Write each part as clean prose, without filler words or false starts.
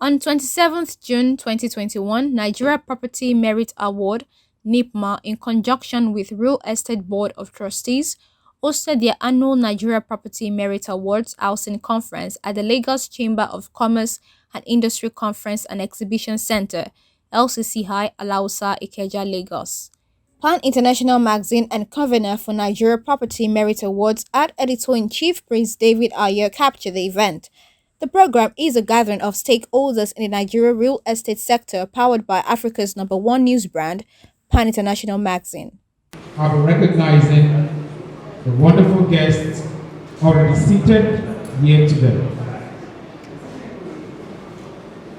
On 27th June 2021, Nigeria Property Merit Award (NIPMA), in conjunction with Real Estate Board of Trustees, hosted their annual Nigeria Property Merit Awards Housing Conference at the Lagos Chamber of Commerce and Industry Conference and Exhibition Center, LCCI, Alausa, Ikeja, Lagos. Pan International Magazine and convener for Nigeria Property Merit Awards, Art Editor-in-Chief Prince David Ayo, captured the event. The program is a gathering of stakeholders in the Nigeria real estate sector powered by Africa's #1 news brand, Pan International Magazine. I'll be recognizing the wonderful guests already seated here today.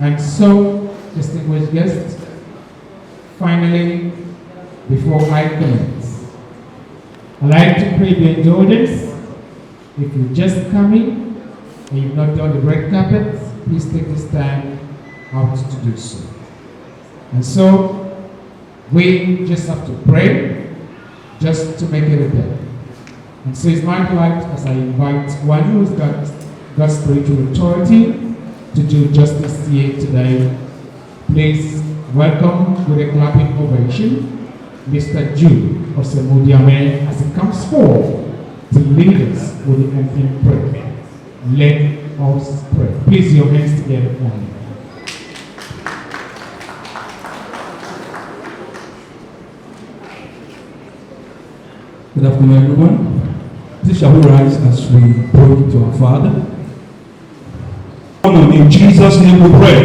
And so, distinguished guests, finally, before I commence, I'd like to pray your indulgence. If you just come in and you've not done the red carpet, please take this time out to do so. And so, we just have to pray just to make it a day. And so it's my delight as I invite one who's got God's spiritual authority to do justice here today. Please welcome with a clapping ovation Mr. Jude Osemudiame as he comes forward to lead us with the opening prayer. Let us pray. Please your hands together for me. Good afternoon, everyone. Please shall we rise as we pray to our Father. In Jesus' name we pray.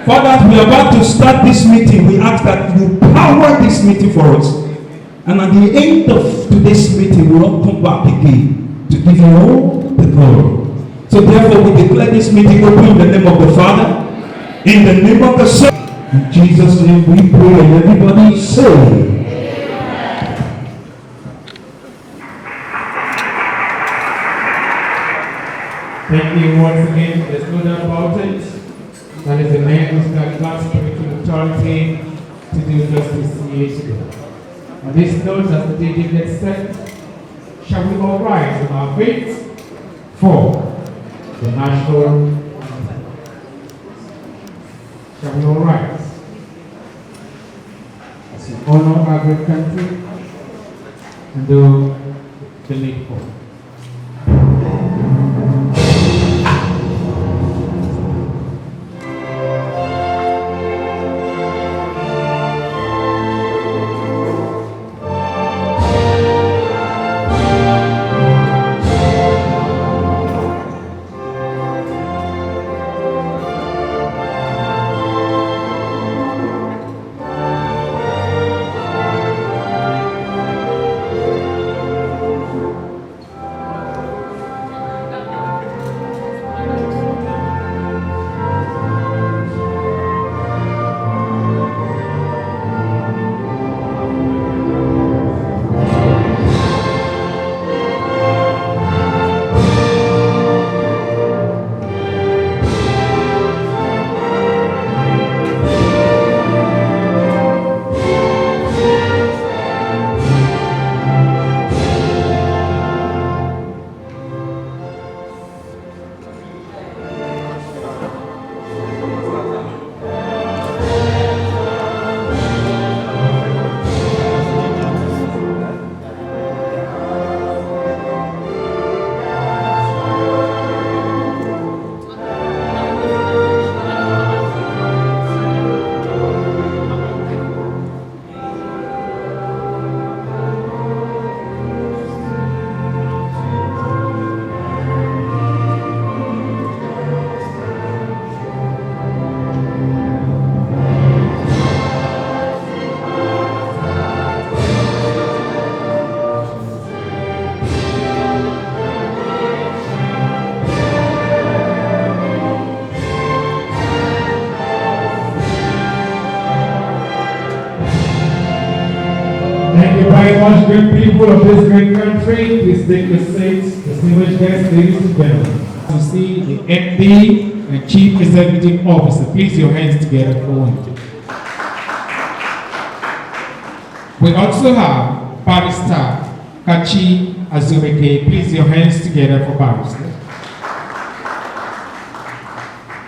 Father, as we are about to start this meeting, we ask that you power this meeting for us. And at the end of today's meeting, we will not come back again to give you all the glory. So therefore, we declare this meeting open in the name of the Father, in the name of the Son. In Jesus' name we pray, and everybody say, Thank you once again. There's no doubt about it. That is a man who's got God's spiritual authority to do justice here today. On this note, as the DJ gets set, shall we all rise on our feet for the national anthem? Shall we all rise as we honor our great country and do the needful? Thank you very much, great people of this great country. Please take your seats. Distinguished guests, ladies and gentlemen. You see the MD and Chief Executive Officer. Please your hands together for him. We also have Barrister Kachi Azurike. Please your hands together for Barrister.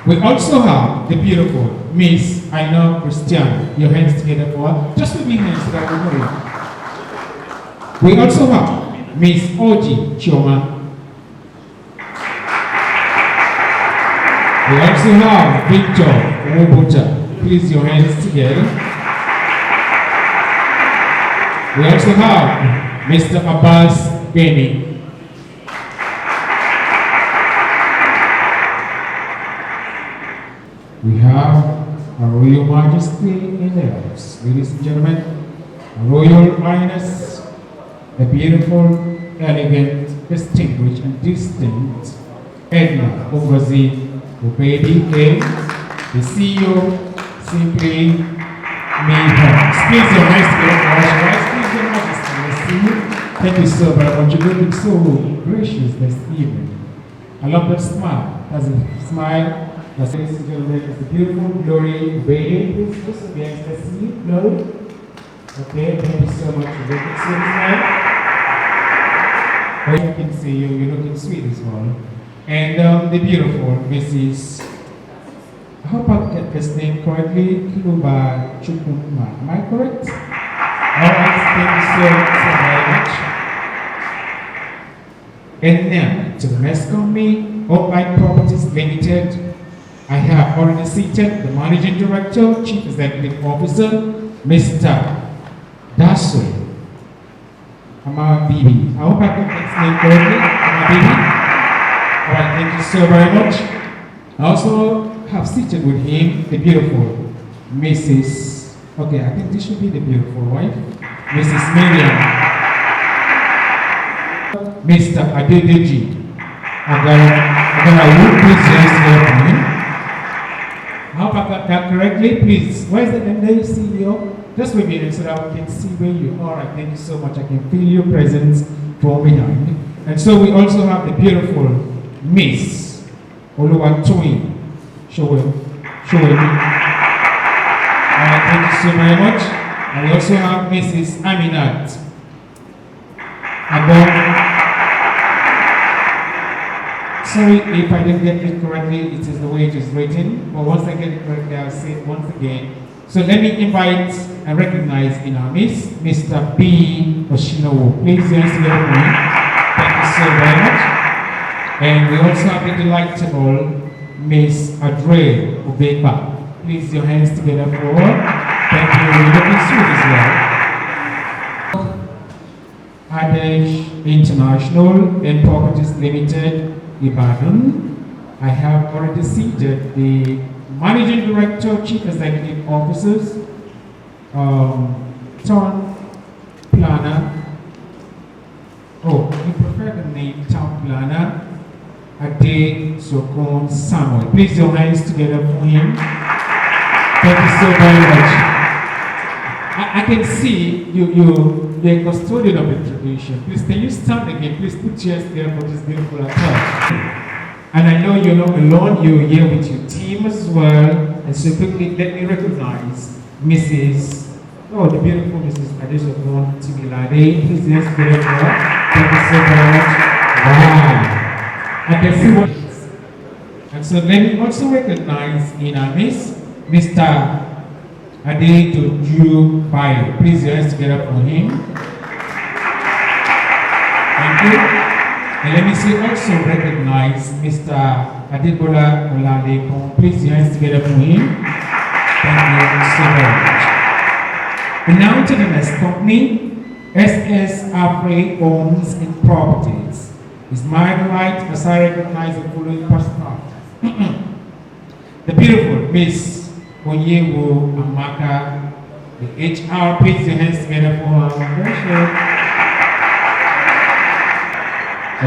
We also have the beautiful Miss Aina Christian. Your hands together for her. Just with me hands so that we know. We also have Miss Oji Chioma. We also have Victor Obuta. Please your hands together. We also have Mr. Abbas Beni. We have a Royal Majesty in the house. Ladies and gentlemen, a Royal Highness, a beautiful, elegant, distinguished, and distinct Edna Ogozi Obedi A, the CEO, simply made her. Please your nice to Please your Majesty, I see you. Thank you so very much. You're looking so gracious this evening. I love that smile. That's a smile. Ladies and gentlemen, it's the beautiful Glory Obedi. Please just against the see you, Glory. Okay, thank you so much for looking so smile. I can see you, you're looking sweet as well. And the beautiful Mrs. I hope I get this name correctly, Kiluba Chukwuma. Am I correct? Alright, thank you so very much. And now, to the next company, OPC Properties Limited, I have already seated the Managing Director, Chief Executive Officer, Mr. Dasso Ama Bibi. I hope I got his name correctly. Ama Bibi. Alright, thank you so very much. I also have seated with him the beautiful Mrs. Okay, I think this should be the beautiful wife, Mrs. Miriam. Mr. Adedeji Agara, please just help me. I hope I got that correctly. Please, where's the MD CEO? Just wait a minute so that we can see where you are. Alright, thank you so much. I can feel your presence from behind. And so we also have the beautiful Miss Oluwatoyin. Show it. Alright, thank you so very much. And we also have Mrs. Aminat Abon. Sorry if I didn't get it correctly, it is the way it is written. But once I get it correctly, I'll say it once again. So let me invite and recognize in our midst, Mr. B. Oshinowo. Please hands together for me. Thank you so very much. And we also have the delightful Miss Adre Obeba. Please your hands together for her. Thank you. We're looking sweet as well. Adage International and Properties Limited, Ibadan. I have already seated the Managing Director, Chief Executive Officers, Town Planner. Oh, you prefer the name Town Planner? Ade Sokon Samuel. Please your hands together for him. Thank you so very much. I can see you're a custodian of the tradition. Please, can you stand again? Please put chairs there for this beautiful attire. And I know you're not alone, you're here with your team as well. And so quickly, let me recognize Mrs. Oh, the beautiful Mrs. Adesokon Timilade. Please, yes, together for her. Thank you so very much. Wow. I can see what it is. And so let me also recognize in our midst, Mr. Adedoju Bayo. Please your hands together for him. Thank you. And let me see also recognize Mr. Adebola Oladekon. Please your hands together for him. Thank you so very much. And now to the next company, SS Afre Homes and Properties. It's my right as I recognize the following personalities. The beautiful Miss Onyewo Amaka, the HR. Please your hands together for her.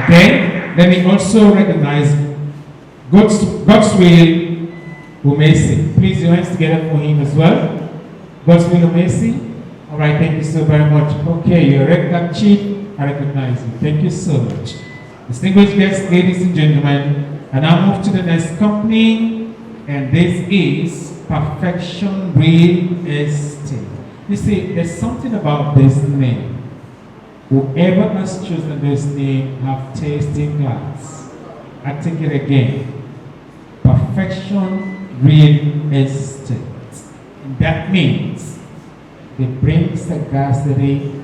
Okay, let me also recognize Godswill Umesi. Please your hands together for him as well. Godswill Umesi. All right, thank you so very much. Okay, your regular chief, I recognize you. Thank you so much. Distinguished guests, ladies and gentlemen, and I'll move to the next company, and this is Perfection Real Estate. You see, there's something about this name. Whoever has chosen this name have tasting glass. I take it again. perfection real estate. And that means they bring sagacity,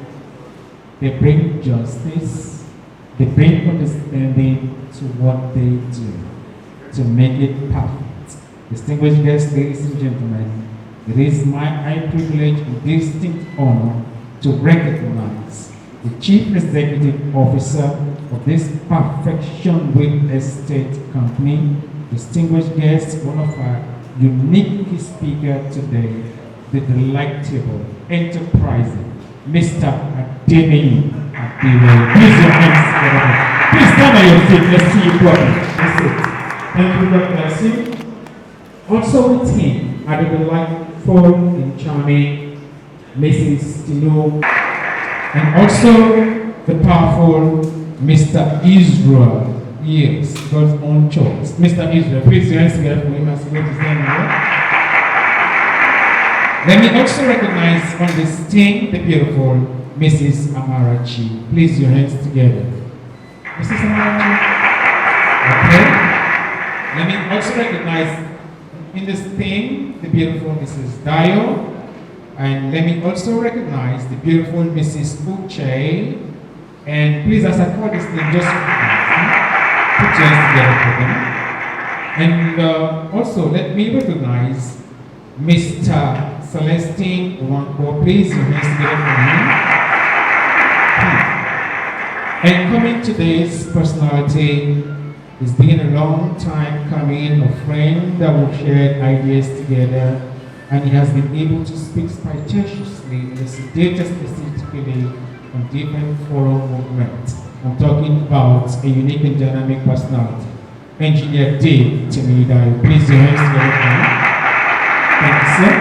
they bring justice, they bring understanding to what they do to make it perfect. Distinguished guests, ladies and gentlemen, it is my high privilege and distinct honor to recognize the Chief Executive Officer of this Perfection Real Estate Company. Distinguished guests, one of our unique speakers today, the delectable, enterprising, Mr. Ademi Adewale. Please your hands together. Please stand on your feet. Let's see you properly. That's it. Thank you, God bless you. Also with him are the delightful and charming Mrs. Tino, and also the powerful Mr. Israel. Yes, God's own choice. Mr. Israel, please your hands together for him as he goes to stand here. Let me also recognize on this team the beautiful Mrs. Amarachi. Please your hands together. Mrs. Amarachi. Okay. Let me also recognize in this team the beautiful Mrs. Dio. And let me also recognize the beautiful Mrs. Uche. And please, as I call this name, just put your hands together for them. And also, let me recognize Mr. Celestine Wanko. Please, your hands together for him. And coming today's personality, it's been a long time coming, a friend that we've shared ideas together, and he has been able to speak spitaciously, data specifically on different forum movements. I'm talking about a unique and dynamic personality, Engineer Dave Timidayo. Please your hands together. Thank you, sir.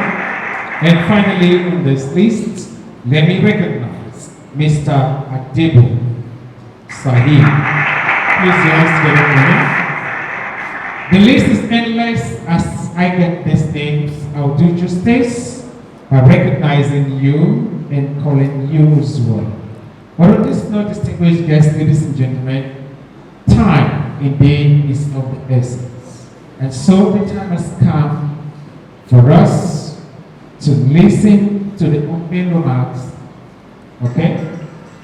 And finally, on this list, let me recognize Mr. Adebo Sahib. Please your hands together for me. The list is endless. As I get these names, I'll do justice by recognizing you and calling you as well. But on this note, distinguished guests, ladies and gentlemen, time indeed is of the essence. And so the time has come for us to listen to the opening remarks. Okay?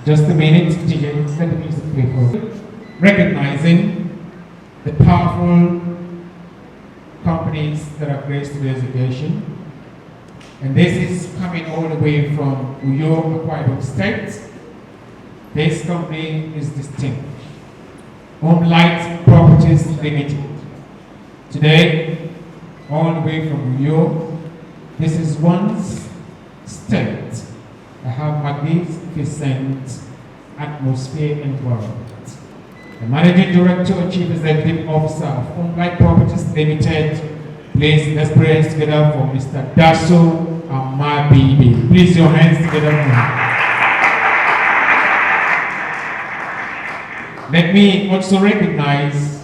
Just a minute, DJ, let the music play for you. Recognizing the powerful companies that have graced today's occasion. And this is coming all the way from Uyo, Akwa Ibom State. This company is distinguished. Homelight Properties Limited. Today, all the way from Uyo, this is one state that have magnificent atmosphere and environment. The Managing Director and Chief Executive Officer of Homelight Properties Limited. Please, let's put hands together for Mr. Daso Amabibi. Please, your hands together for him. Let me also recognize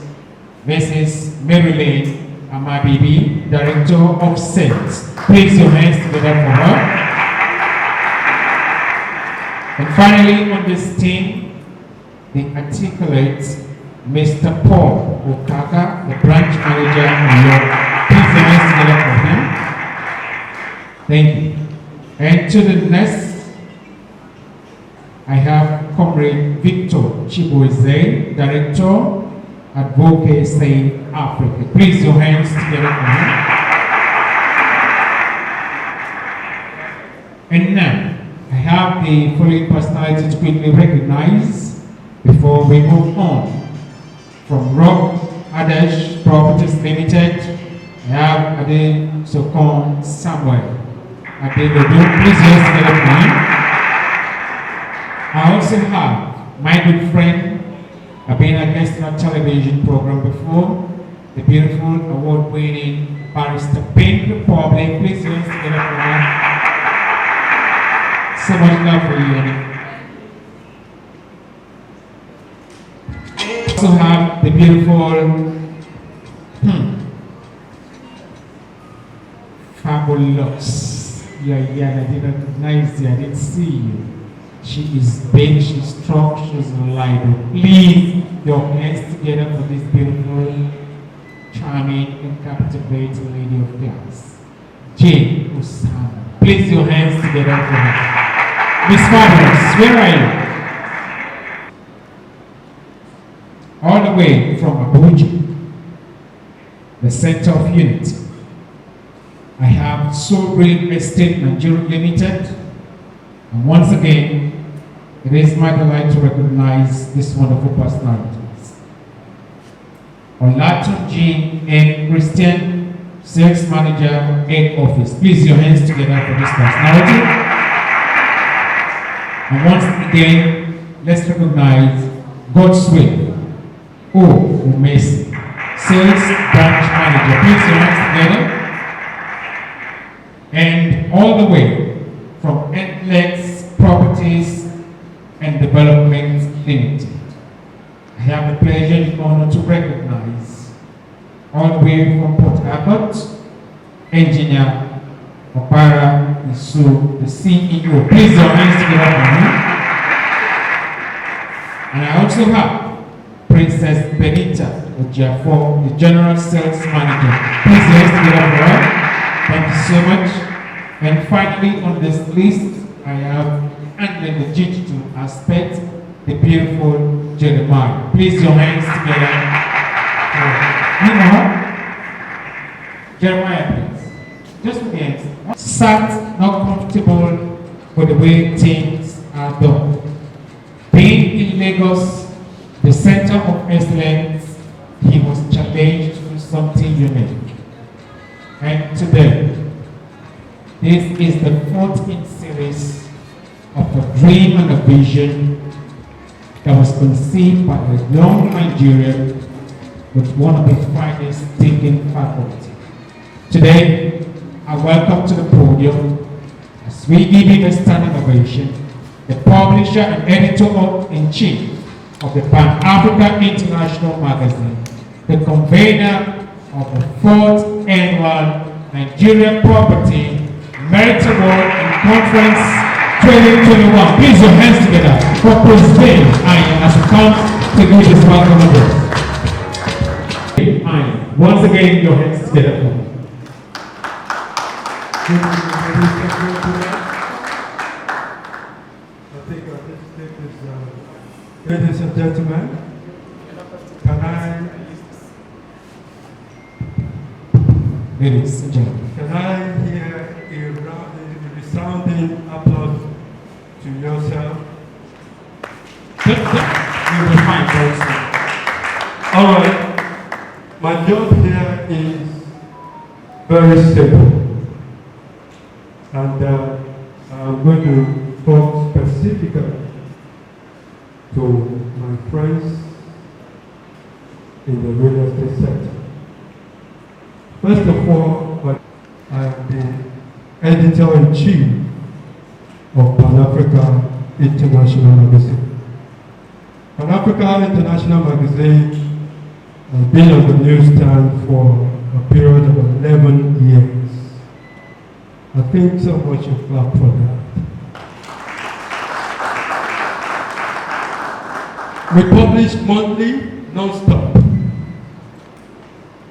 Mrs. Marilyn Amabibi, Director of Sales. Please, your hands together for her. And finally, on this team, the articulate Mr. Paul Okaka, the branch manager in New York. Please the hands together for him. Thank you. And to the next, I have Comrade Victor Chiboze, Director, Advocacy Africa. Please your hands together for him. And now, I have the following personality to quickly recognize before we move on. From Rock Adesh Properties Limited, I have Ade Sokon Samuel. Ade Dodo, please hands together for him. I also have my good friend, I've been a guest on a television program before, the beautiful award-winning barrister Pink Republic. Please hands together for her. So much love for you, Annie. Also have the beautiful Fabulous. Yeah, I didn't recognize you, I didn't see you. She is big, she's strong, she's reliable. Please, your hands together for this beautiful child. charming and captivating lady of class, Jane Osama. Place your hands together for her. Miss Fabulous, where are you? All the way from Abuja, the center of unity, I have Soul Real Estate Nigeria Limited, and once again, it is my delight to recognize this wonderful personalities. Olatunji and Christian, Sales Manager, Head Office. Please your hands together for this personality. And once again, let's recognize God's will. Umesi, Sales Branch Manager. Please your hands together. And all the way from Endlex Properties and Development Limited, I have the pleasure and honor to recognize all the way from Port Harcourt, Engineer Opara Isu, the CEO. Please your hands together for me. And I also have Princess Benita Ojiafo, the General Sales Manager. Please your hands together for her. Thank you so much. And finally on this list, I have handling the digital aspect, the beautiful Jeremiah. Please your hands together. You know her? Jeremiah, please. Just with the hands. Sat not comfortable with the way things are done. Being in Lagos, the center of excellence, he was challenged to do something unique. And today, this is the 4th in series of a dream and a vision that was conceived by a young Nigerian with one of the finest thinking faculty. Today, I welcome to the podium, as we give you the standing ovation, the publisher and editor-in-chief of the Pan-Africa International Magazine, the convener of the 4th annual Nigeria Property Merit Award and Conference 2021. Please your hands together for President Ayan as we come to do this welcome address. Ayan, once again, your hands together for me. Ladies and gentlemen, Ladies and gentlemen, can I hear a resounding applause to yourself? you will find those. All right, my job here is very simple, and I'm going to talk specifically to my friends in the real estate sector. First of all, I am the editor-in-chief of Pan-Africa International Magazine. Pan-Africa International Magazine has been on the newsstand for a period of 11 years. I think someone should clap for that. We publish monthly, non-stop.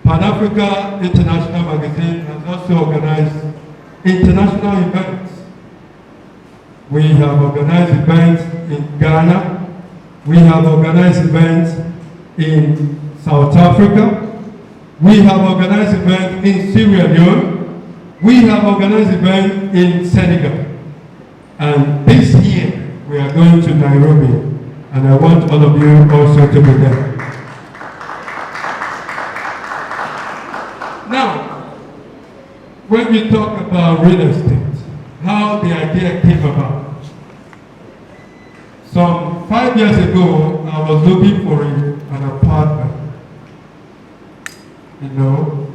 Pan-Africa International Magazine has also organized international events. We have organized events in Ghana. We have organized events in South Africa. We have organized events in Sierra Leone. We have organized events in Senegal. And this year, we are going to Nairobi. And I want all of you also to be there. Now, when we talk about real estate, how the idea came about. Some 5 years ago, I was looking for an apartment, you know,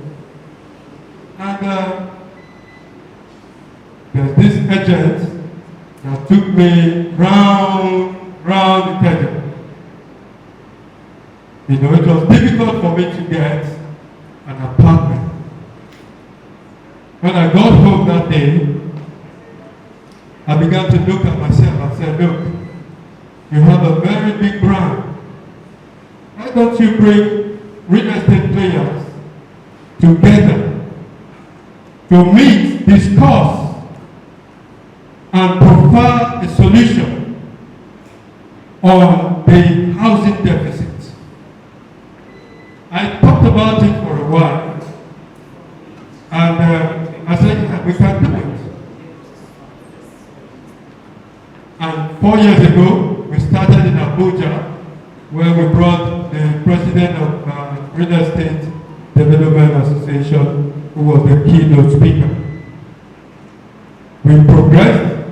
and there's this agent that took me round the table. You know, it was difficult for me to get an apartment. When I got home that day, I began to look at myself. I said, look, you have a very big brand. Why don't you bring real estate players together to meet, discuss, and provide a solution on the housing deficit. I talked about it for a while, and I said, yeah, we can do it. And 4 years ago, we started in Abuja, where we brought the president of Real Estate Development Association, who was the keynote speaker. We progressed,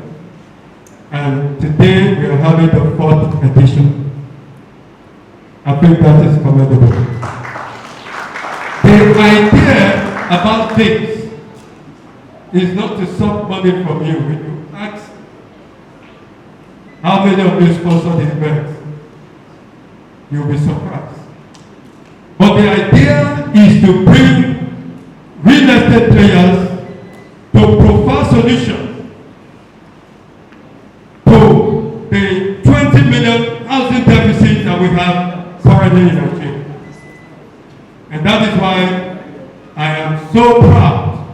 and today we are having the 4th edition. I think that is commendable. The idea about this is not to suck money from you. When you ask how many of you sponsor the event, you'll be surprised. But the idea is to bring real estate players to provide solutions to the 20 million housing deficit that we have currently in Nigeria. And that is why I am so proud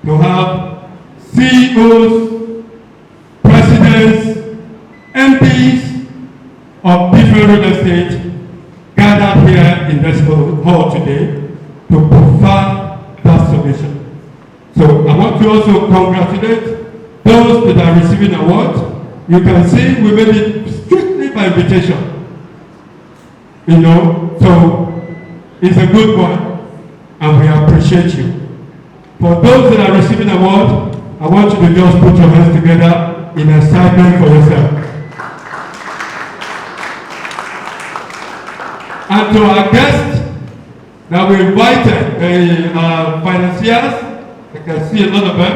to have CEOs, presidents, MPs of different real estate gathered here in this hall today to provide that solution. So I want to also congratulate those that are receiving awards. You can see we made it strictly by invitation. You know, so it's a good one, and we appreciate you. For those that are receiving awards, I want you to just put your hands together in excitement for yourself. And to our guests that we invited, the financiers, I can see a lot of them.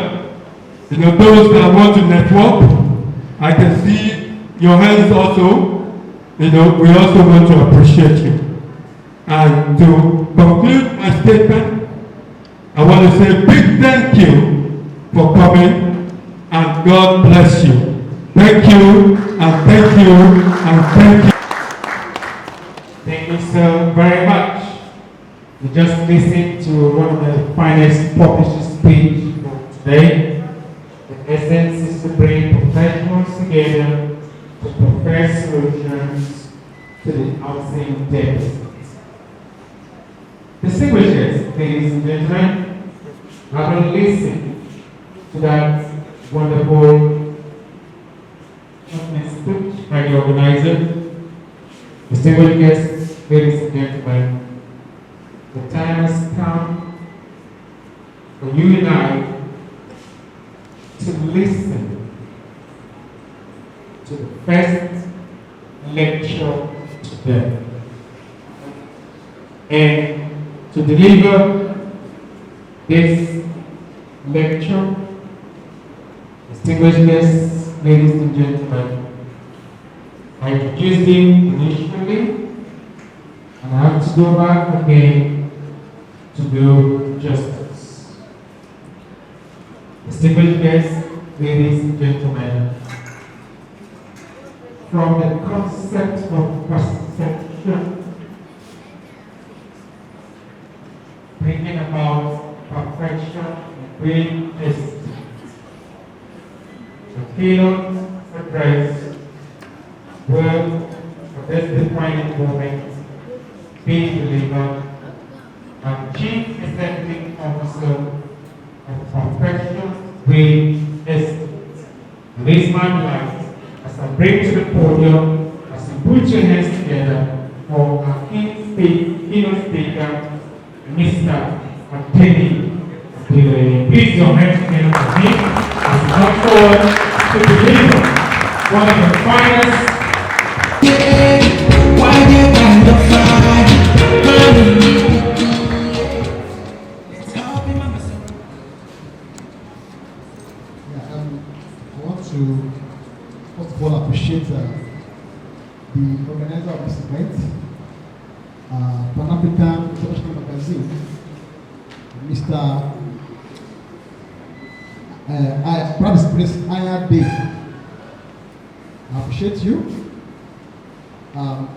You know, those that want to network, I can see your hands also. You know, we also want to appreciate you. And to conclude my statement, I want to say a big thank you for coming, and God bless you. Thank you, and thank you, and thank you. Thank you so very much. We just listened to one of the finest published speech for today. The essence is to bring professionals together to provide solutions to the housing deficit. Distinguished guests, ladies and gentlemen, I will listen to that wonderful speech by the organizer. Distinguished guests, ladies and gentlemen, the time has come for you and I to listen to the first lecture today. And to deliver this lecture, distinguished guests, ladies and gentlemen, I introduced him initially, and I have to go back again to do justice. Distinguished guests, ladies and gentlemen, from the concept of perception, bringing about perfection and great destiny, the keynote address will, for this defining moment, be delivered by Chief Executive Officer of Perfection Great Destiny. This man life, as I bring to the podium, as you put your hands together for our keynote speaker, Mr. Anthony. Please your hands together for him as he comes forward to deliver one of the finest. I want to first of all appreciate the organizer of this event, Pan-African International Magazine, Mr. Prince IRD. I appreciate you.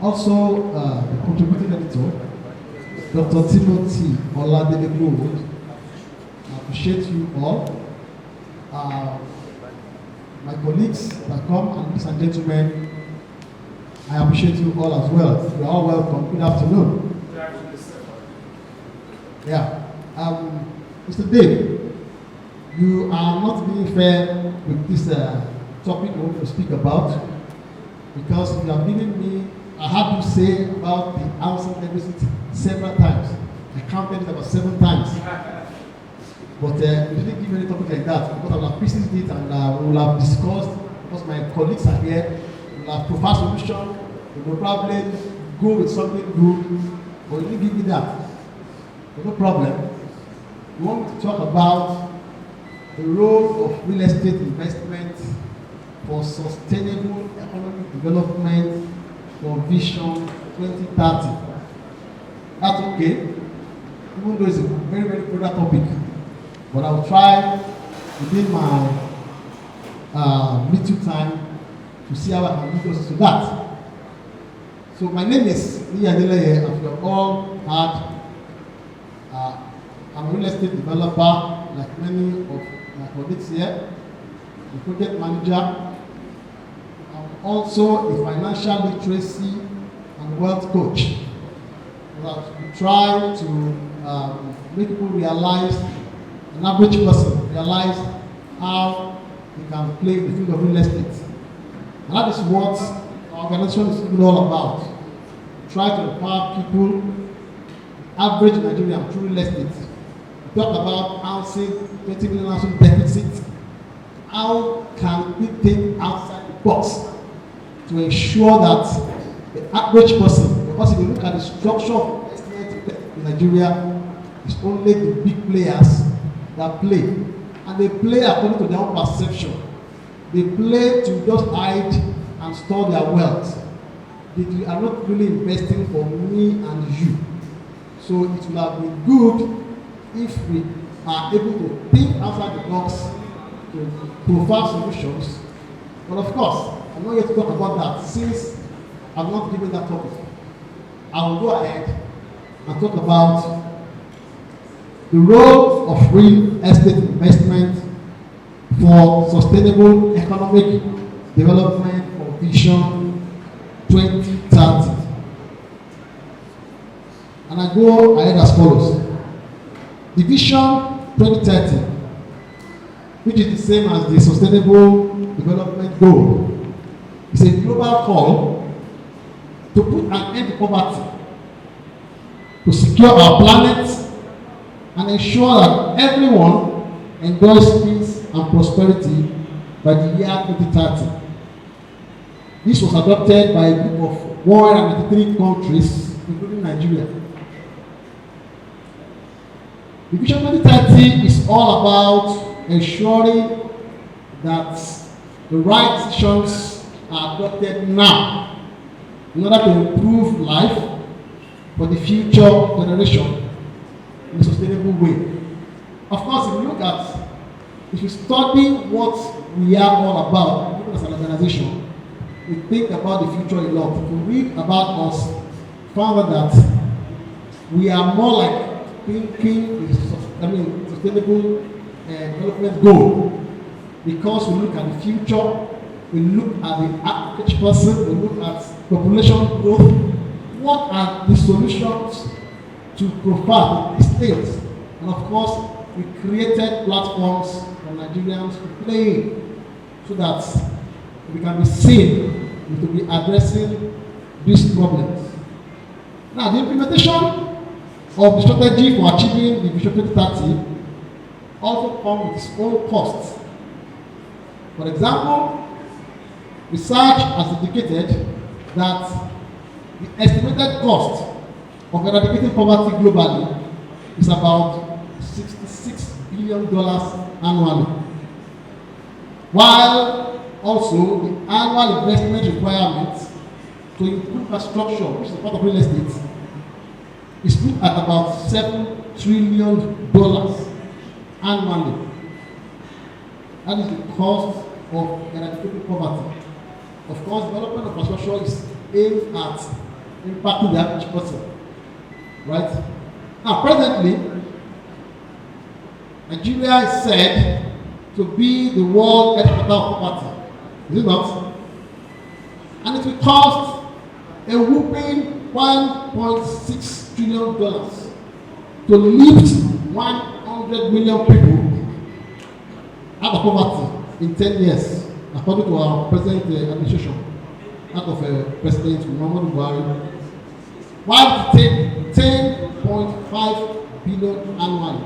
Also, the contributing editor, Dr. Timothy Oladele Gold. I appreciate you all. My colleagues that come, and ladies and gentlemen, I appreciate you all as well. You are all welcome. Good afternoon. Yeah. Mr. Dave, you are not being fair with this topic we want to speak about, because you have given me, I had to say about the outside deficit several times. I counted it about 7 times. But we didn't give any topic like that, because I will have pieces it and we will have discussed, because my colleagues are here, we will have proposed solution, we will probably go with something good, but you didn't give me that. No problem. We want to talk about the role of real estate investment for sustainable economic development for Vision 2030. That's okay, even though it's a very, very broad topic. But I will try within my little time to see how I can lead us to that. So my name is Niyadeleye, and you have all heard. I'm a real estate developer, like many of my colleagues here, a project manager. I'm also a financial literacy and wealth coach. That we try to make people realize, an average person realize how they can play in the field of real estate. And that is what our organization is all about. We try to empower people, average Nigerian, through real estate. We talk about housing, 20 million housing deficit. How can we think outside the box to ensure that the average person, because if you look at the structure of investment in Nigeria, it's only the big players that play. And they play according to their own perception. They play to just hide and store their wealth. They are not really investing for me and you. So it will have been good if we are able to think outside the box to provide solutions. But of course, I'm not here to talk about that since I've not given that topic. I will go ahead and talk about the role of real estate investment for sustainable economic development for Vision 2030. And I go ahead as follows. The Vision 2030, which is the same as the Sustainable Development Goal, is a global call to put an end to poverty, to secure our planet, and ensure that everyone enjoys peace and prosperity by the year 2030. This was adopted by a group of 193 countries, including Nigeria. The Vision 2030 is all about ensuring that the right decisions are adopted now in order to improve life for the future generation in a sustainable way. Of course, if you study what we are all about, even as an organization, we think about the future a lot. If you read about us, found out that we are more like thinking sustainable development goal, because we look at the future, we look at the average person, we look at population growth. What are the solutions to provide the state? And of course, we created platforms for Nigerians to play in so that we can be seen to be addressing these problems. Now, the implementation of the strategy for achieving the Vision 2030 also comes with its own costs. For example, research has indicated that the estimated cost of eradicating poverty globally is about $66 billion annually, while also the annual investment requirements to improve infrastructure, which is a part of real estate, is put at about $7 trillion annually. That is the cost of eradicating poverty. Of course, development of infrastructure is aimed at impacting the average person, right? Now, presently, Nigeria is said to be the world headquarters of poverty. Is it not? And it will cost a whooping $1.6 trillion to lift 100 million people out of poverty in 10 years, according to our present administration, out of President Muhammadu Buhari. While it takes 10.5 billion annually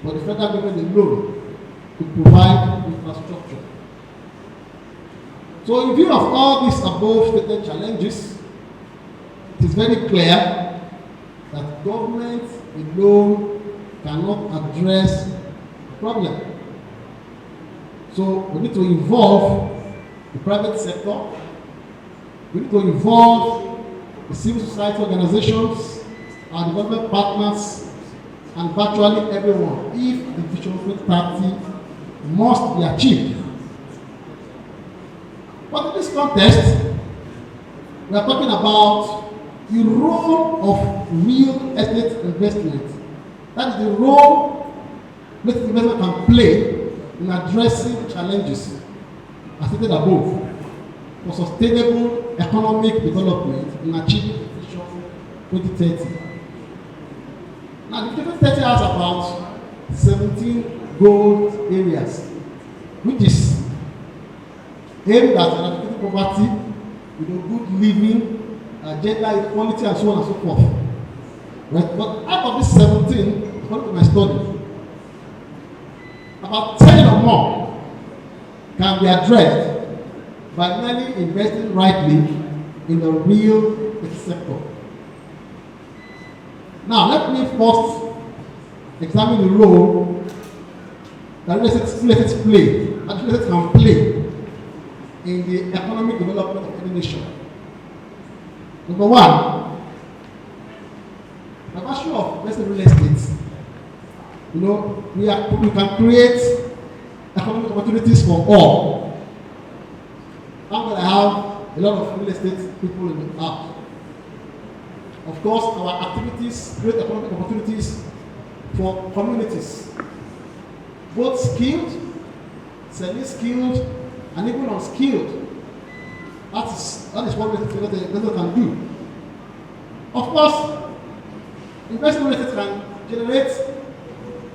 for the federal government alone to provide infrastructure. So in view of all these above stated challenges, it is very clear that government alone cannot address the problem. So we need to involve the private sector, we need to involve the civil society organizations, our development partners, and virtually everyone if the Vision 2030 must be achieved. But in this context, we are talking about the role of real estate investment. That is the role real estate investment can play in addressing challenges, as stated above, for sustainable economic development in achieving Vision 2030. Now, the Vision 2030 has about 17 goal areas, which is aimed at eradicating poverty, good living, gender equality, and so on and so forth. Right? But out of these 17, according to my study, about 10 or more can be addressed by merely investing rightly in the real estate sector. Now, let me first examine the role that real estate can play in the economic development of any nation. Number one, the virtue of real estate, we can create economic opportunities for all. I'm going to have a lot of real estate people in the house. Of course, our activities create economic opportunities for communities, both skilled, semi-skilled, and even unskilled. That is what real estate can do. Of course, investment real estate can generate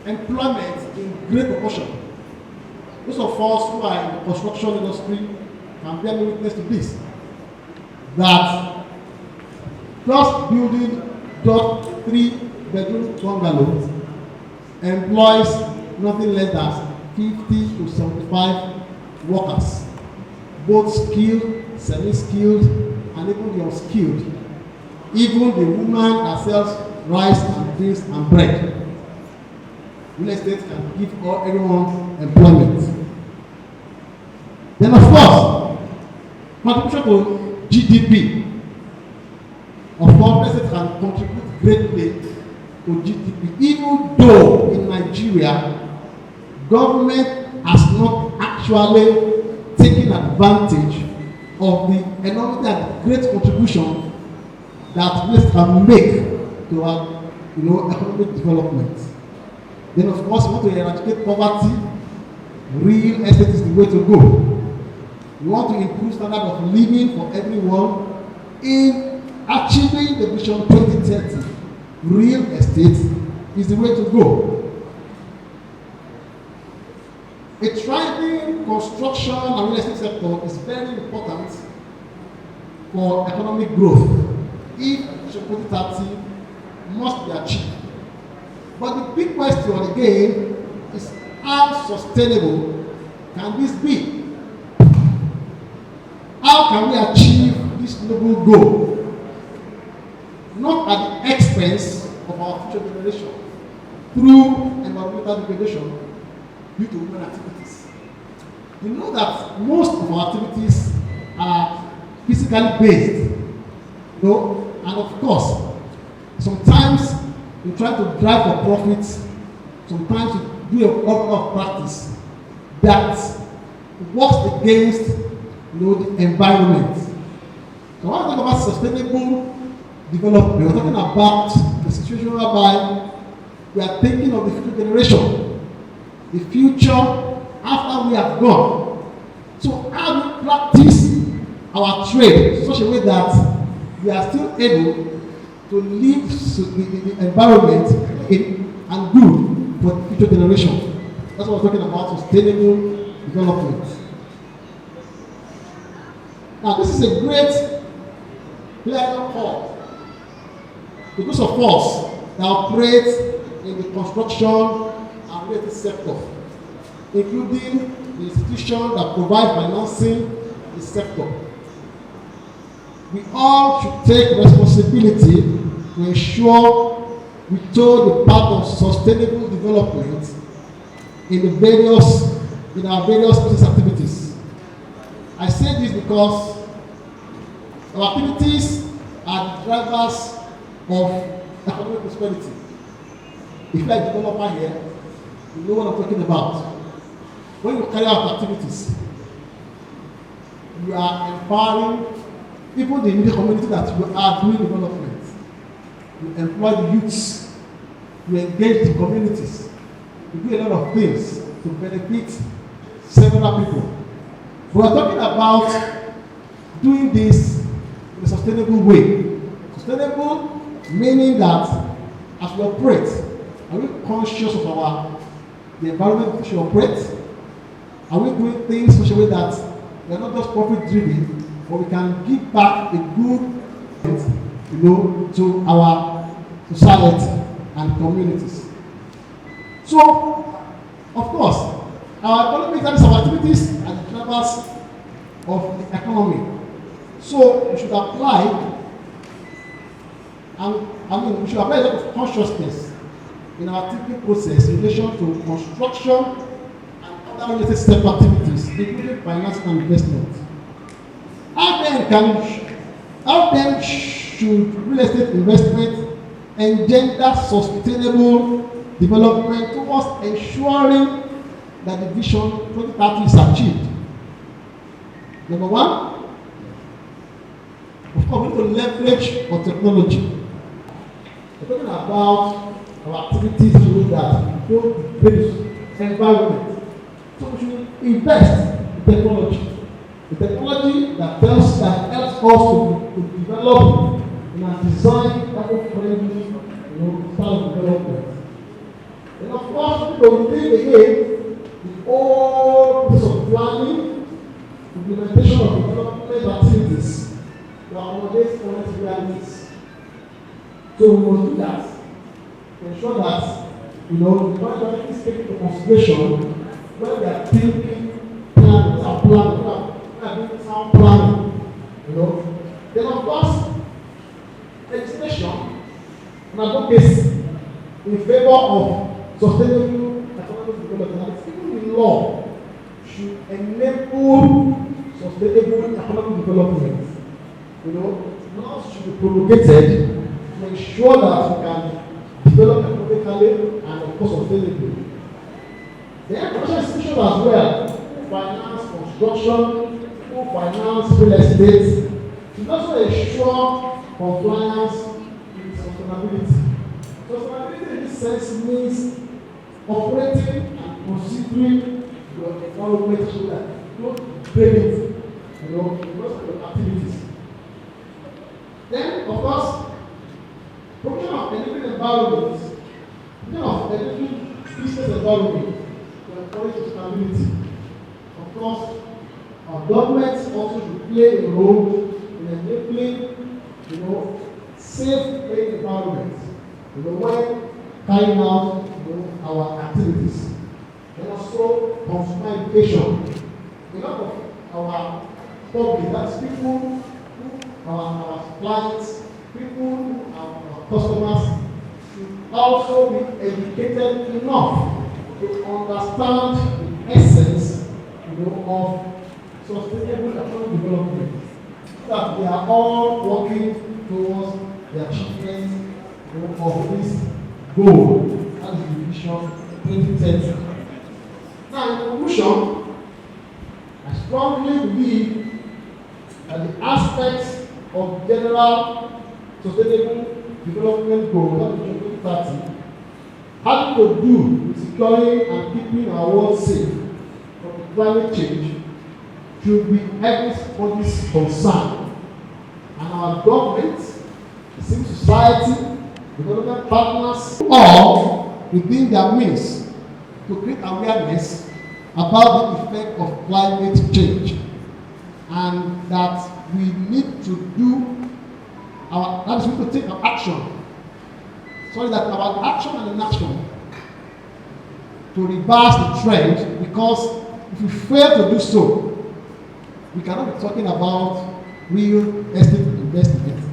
employment in great proportion. Those of us who are in the construction industry can bear witness to this. That just building just 3-bedroom bungalows employs nothing less than 50 to 75 workers, both skilled, semi-skilled, and even the unskilled. Even the woman that sells rice and beans and bread. Real estate can give everyone employment. Then, of course, contribution to GDP. Of course, real estate can contribute greatly to GDP, even though in Nigeria, government has not actually taken advantage of the enormity and great contribution that real estate can make to our economic development. Then, of course, we want to eradicate poverty. Real estate is the way to go. We want to improve standard of living for everyone. In achieving the Vision 2030, real estate is the way to go. A thriving construction and real estate sector is very important for economic growth if Vision 2030 must be achieved. But the big question again is, how sustainable can this be? How can we achieve this noble goal? Not at the expense of our future generation, through environmental degradation due to human activities. You know that most of our activities are physically based, and of course, sometimes we try to drive for profits, sometimes we do a lot of practice that works against the environment. So when I talk about sustainable development. We're talking about the situation whereby we are thinking of the future generation, the future after we have gone. So how do we practice our trade in such a way that we are still able to live the environment and good for the future generation? That's what we're talking about, sustainable development. Now, this is a great clear call to those of us that operate in the construction and related sector, including the institutions that provide financing in the sector. We all should take responsibility to ensure we toe the path of sustainable development in our various business activities. I say this because our activities are the drivers of economic prosperity. If you are a developer here, you know what I'm talking about. When you carry out activities, you are empowering people in the community that you are doing development. You employ the youths, you engage the communities, you do a lot of things to benefit several people. We are talking about doing this in a sustainable way. Sustainable meaning that as we operate, are we conscious of the environment in which we operate? Are we doing things in such a way that we are not just profit driven, but we can give back a good, to our society and communities? So, of course, our economic activities are the drivers of the economy. So we should apply, we should apply a lot of consciousness in our thinking process in relation to construction and other related step activities, including finance and investment. How then should real estate investment engender sustainable development towards ensuring that the vision 2030 is achieved? Number one, of course, we need to leverage on technology. We're talking about our activities to do that don't produce environment. So we should invest in technology. The technology that helps us to develop and design eco-friendly style of development. And of course, we will think again the old piece of planning, implementation of development activities to accommodate current realities. So we must do that to ensure that the environment is taken into consideration when we are thinking, planning, sound planning. Then of course, legislation and advocacy in favor of sustainable economic development, even the law should enable sustainable economic development. Laws should be promulgated to ensure that we can develop economically and of course sustainably. The commercial institutions as well, who finance construction, who finance real estate, should also ensure compliance with sustainability. Sustainability in this sense means operating and considering your environment so that you don't break it, because of your activities. Then, of course, promotion of enabling environments, promotion of enabling business environment to encourage sustainability. Of course, our governments also should play a role in enabling, safe play environments, when carrying out, our activities. And also consumer education. A lot of our public, that's people, our clients, people who are our customers, should also be educated enough to understand the essence, of sustainable economic development, so that they are all working towards the achievement of this goal as the vision 2030. Now, in conclusion, I strongly believe that the aspects of general sustainable development goals, 2030, having to do with securing and keeping our world safe from climate change should be everybody's concern. And our government, the civil society, development partners, all within their means to create awareness about the effect of climate change, and that we need to do that is we need to take action. Sorry, that our action and inaction to reverse the trend, because if we fail to do so, we cannot be talking about real estate investment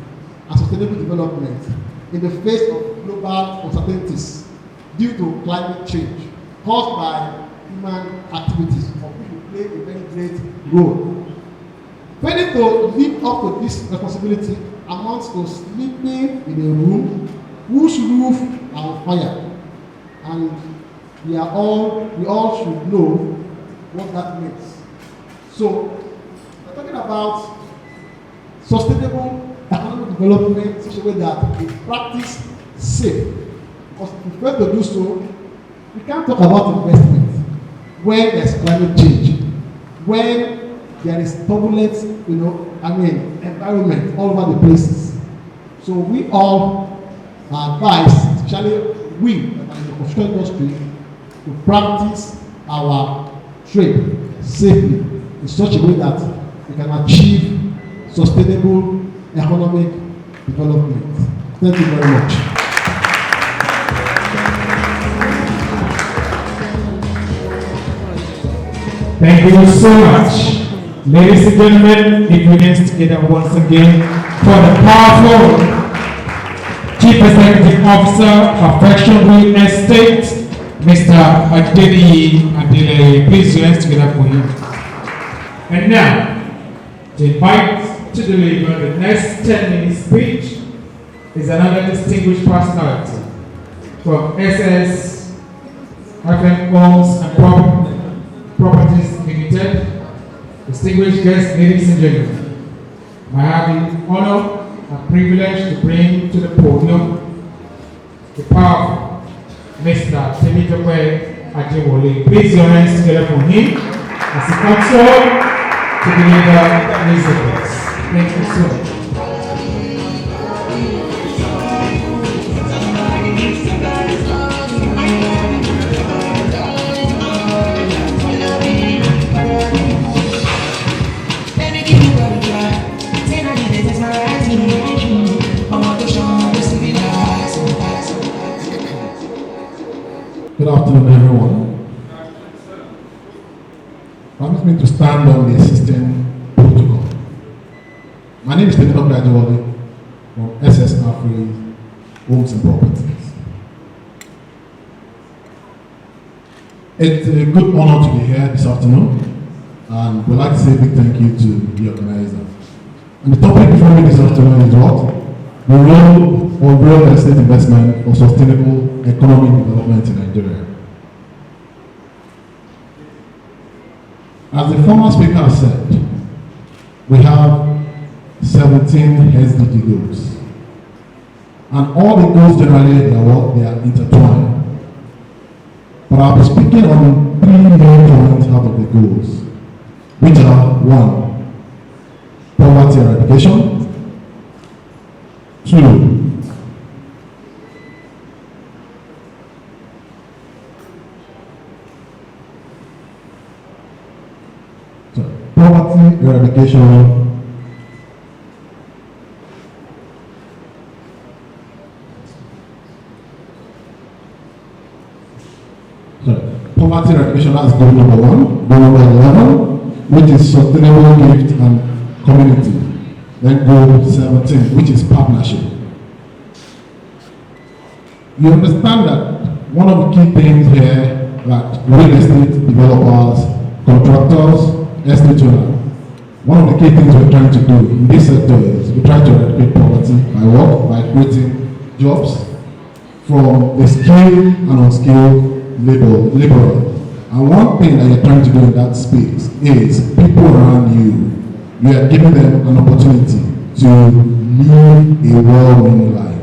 and sustainable development in the face of global uncertainties due to climate change caused by human activities, of which we play a very great role. Failing to live up to this responsibility amounts to sleeping in a room whose roof are on fire, and we all should know what that means. So, we're talking about sustainable economic development in such a way that we practice safe. Because if we fail to do so, we can't talk about investment when there's climate change, when there is turbulent, environment all over the places. So we all are advised, especially we that are in the construction industry, to practice our trade safely in such a way that we can achieve sustainable economic development. Thank you very much. Thank you so much. Ladies and gentlemen, if we dance together once again for the powerful Chief Executive Officer of Perfection Real Estate, Mr. Adele. Please dance together for him. And now, to invite to deliver the next 10-minute speech is another distinguished personality from SS FM Homes and Properties Limited. Distinguished guests, ladies and gentlemen, I have the honor and privilege to bring to the podium the powerful Mr. Temitope Ajewole. Please your hands together for him as he comes forward to deliver his address. Thank you so much. Good afternoon, everyone. Permit me to stand on the existing protocol. My name is Dr. Ajewole from SS Afri Homes and Properties. It's a good honor to be here this afternoon, and we'd like to say a big thank you to the organizer. And the topic before me this afternoon is what? The role of real estate investment for sustainable economic development in Nigeria. As the former speaker said, we have 17 SDG goals. And all the goals generally they are intertwined. But I'll be speaking on 3 main points out of the goals, which are 1, poverty eradication, 2, poverty eradication, poverty eradication, that's goal number 1. Goal number 11, which is sustainable gift and community. Then goal 17, which is partnership. You understand that one of the key things here that real estate developers, contractors, estate owners, one of the key things we're trying to do in this sector is we're trying to eradicate poverty by what? By creating jobs from the skilled and unskilled laborer. And one thing that you're trying to do in that space is people around you, you are giving them an opportunity to live a well-meaning life.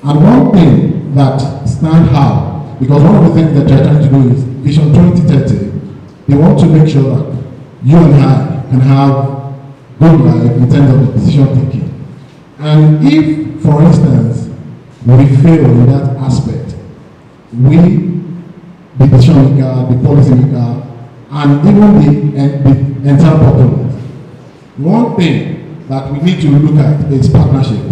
And one thing that stands out, because one of the things that they're trying to do is Vision 2030, they want to make sure that you and I can have good life in terms of the decision taking. And if, for instance, we fail in that aspect, we, the decision maker, the policy maker, and even the entire populace, one thing that we need to look at is partnership.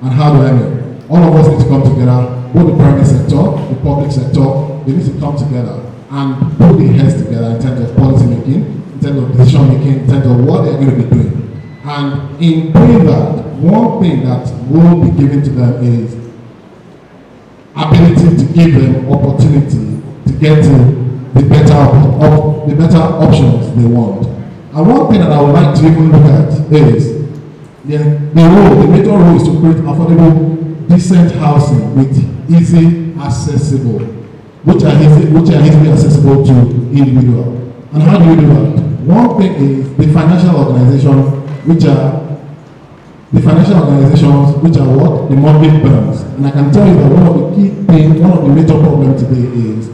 And how do I mean? All of us need to come together, both the private sector, the public sector, they need to come together and put their heads together in terms of policy making, in terms of decision making, in terms of what they're going to be doing. And in doing that, one thing that will be given to them is ability to give them opportunity to get to the better options they want. And one thing that I would like to even look at is the major role is to create affordable, decent housing with easy accessible, which are easily accessible to individuals. And how do you do that? One thing is the financial organizations, which are what? The mortgage banks. And I can tell you that one of the key things, one of the major problems today is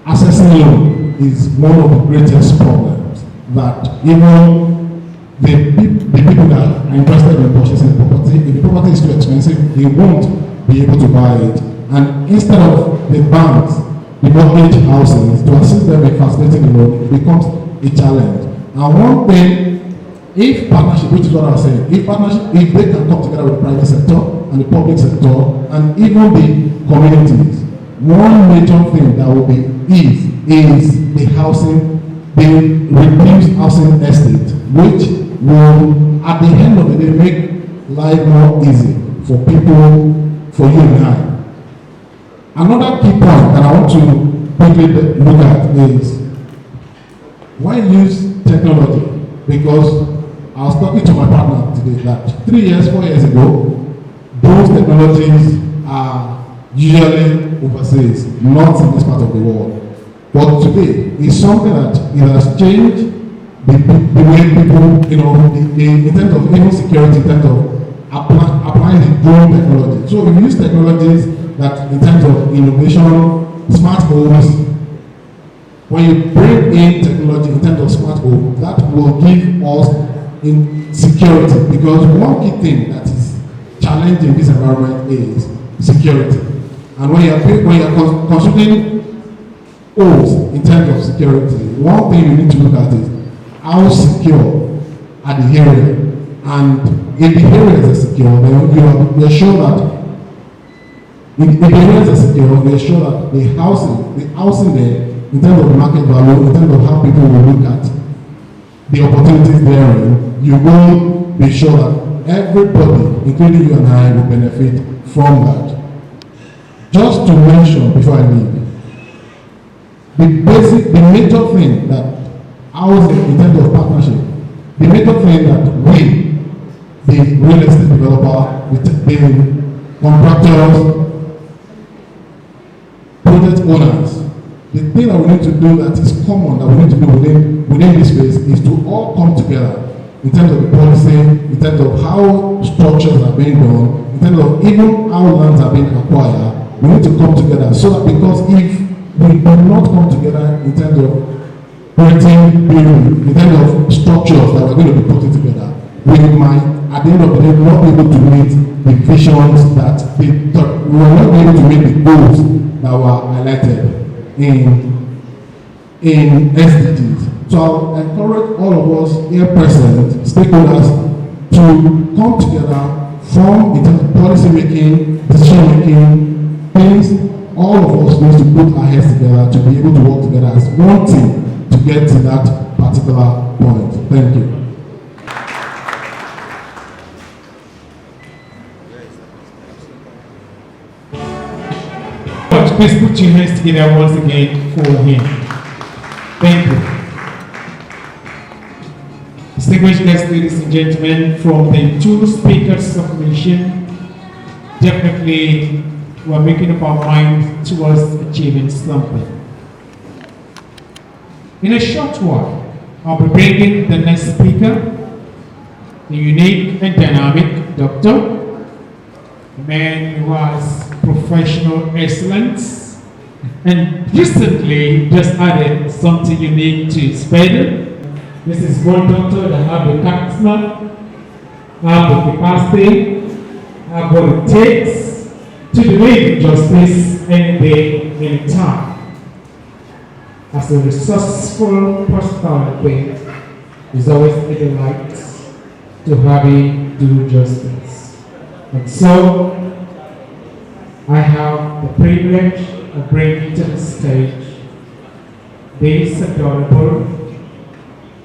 accessing loan is one of the greatest problems that even the people that are interested in purchasing the property, if the property is too expensive, they won't be able to buy it. And instead of the banks, the mortgage houses, to assist them in facilitating the loan, it becomes a challenge. And one thing, if partnership, which is what I was saying, if they can come together with the private sector and the public sector and even the communities, one major thing that will be is the housing, the reduced housing estate, which will, at the end of the day, make life more easy for people, for you and I. Another key point that I want to quickly look at is why use technology? Because I was talking to my partner today that 3 years, 4 years ago, those technologies are usually overseas, not in this part of the world. But today, it's something that it has changed the way people, in terms of even security, in terms of applying the drone technology. So we use technologies that, in terms of innovation, smart homes, when you bring in technology in terms of smart home, that will give us in security, because one key thing that is challenging this environment is security. And when you're considering homes in terms of security, one thing you need to look at is how secure are the area. And if the areas are secure, then you're sure that if the areas are secure, you're sure that the housing there, in terms of market value, in terms of how people will look at the opportunities there, you will be sure that everybody, including you and I, will benefit from that. Just to mention before I leave, the major thing that housing, in terms of partnership, the major thing that we, the real estate developer, the contractors, project owners, the thing that we need to do that is common, that we need to do within this space, is to all come together in terms of the policy, in terms of how structures are being done, in terms of even how lands are being acquired. We need to come together so that, because if we do not come together in terms of creating building, in terms of structures that we're going to be putting together, we might, at the end of the day, not be able to meet the visions that we will not be able to meet the goals that were highlighted in SDGs. So I'll encourage all of us here present, stakeholders, to come together from in terms of policy making, decision making, things. All of us need to put our heads together to be able to work together as one team to get to that particular point. Thank you. Please put your hands together once again for him. Thank you. Distinguished guests, ladies and gentlemen, from the two speakers submission, definitely we're making up our mind towards achieving something. In a short while, I'll be bringing the next speaker, the unique and dynamic doctor, a man who has professional excellence, and recently just added something unique to his pedigree. This is one doctor that have the charisma, have the capacity, have what it takes to deliver justice any day, any time. As a resourceful personality, it's always a delight to have him do justice. And so, I have the privilege of bringing to the stage this adorable,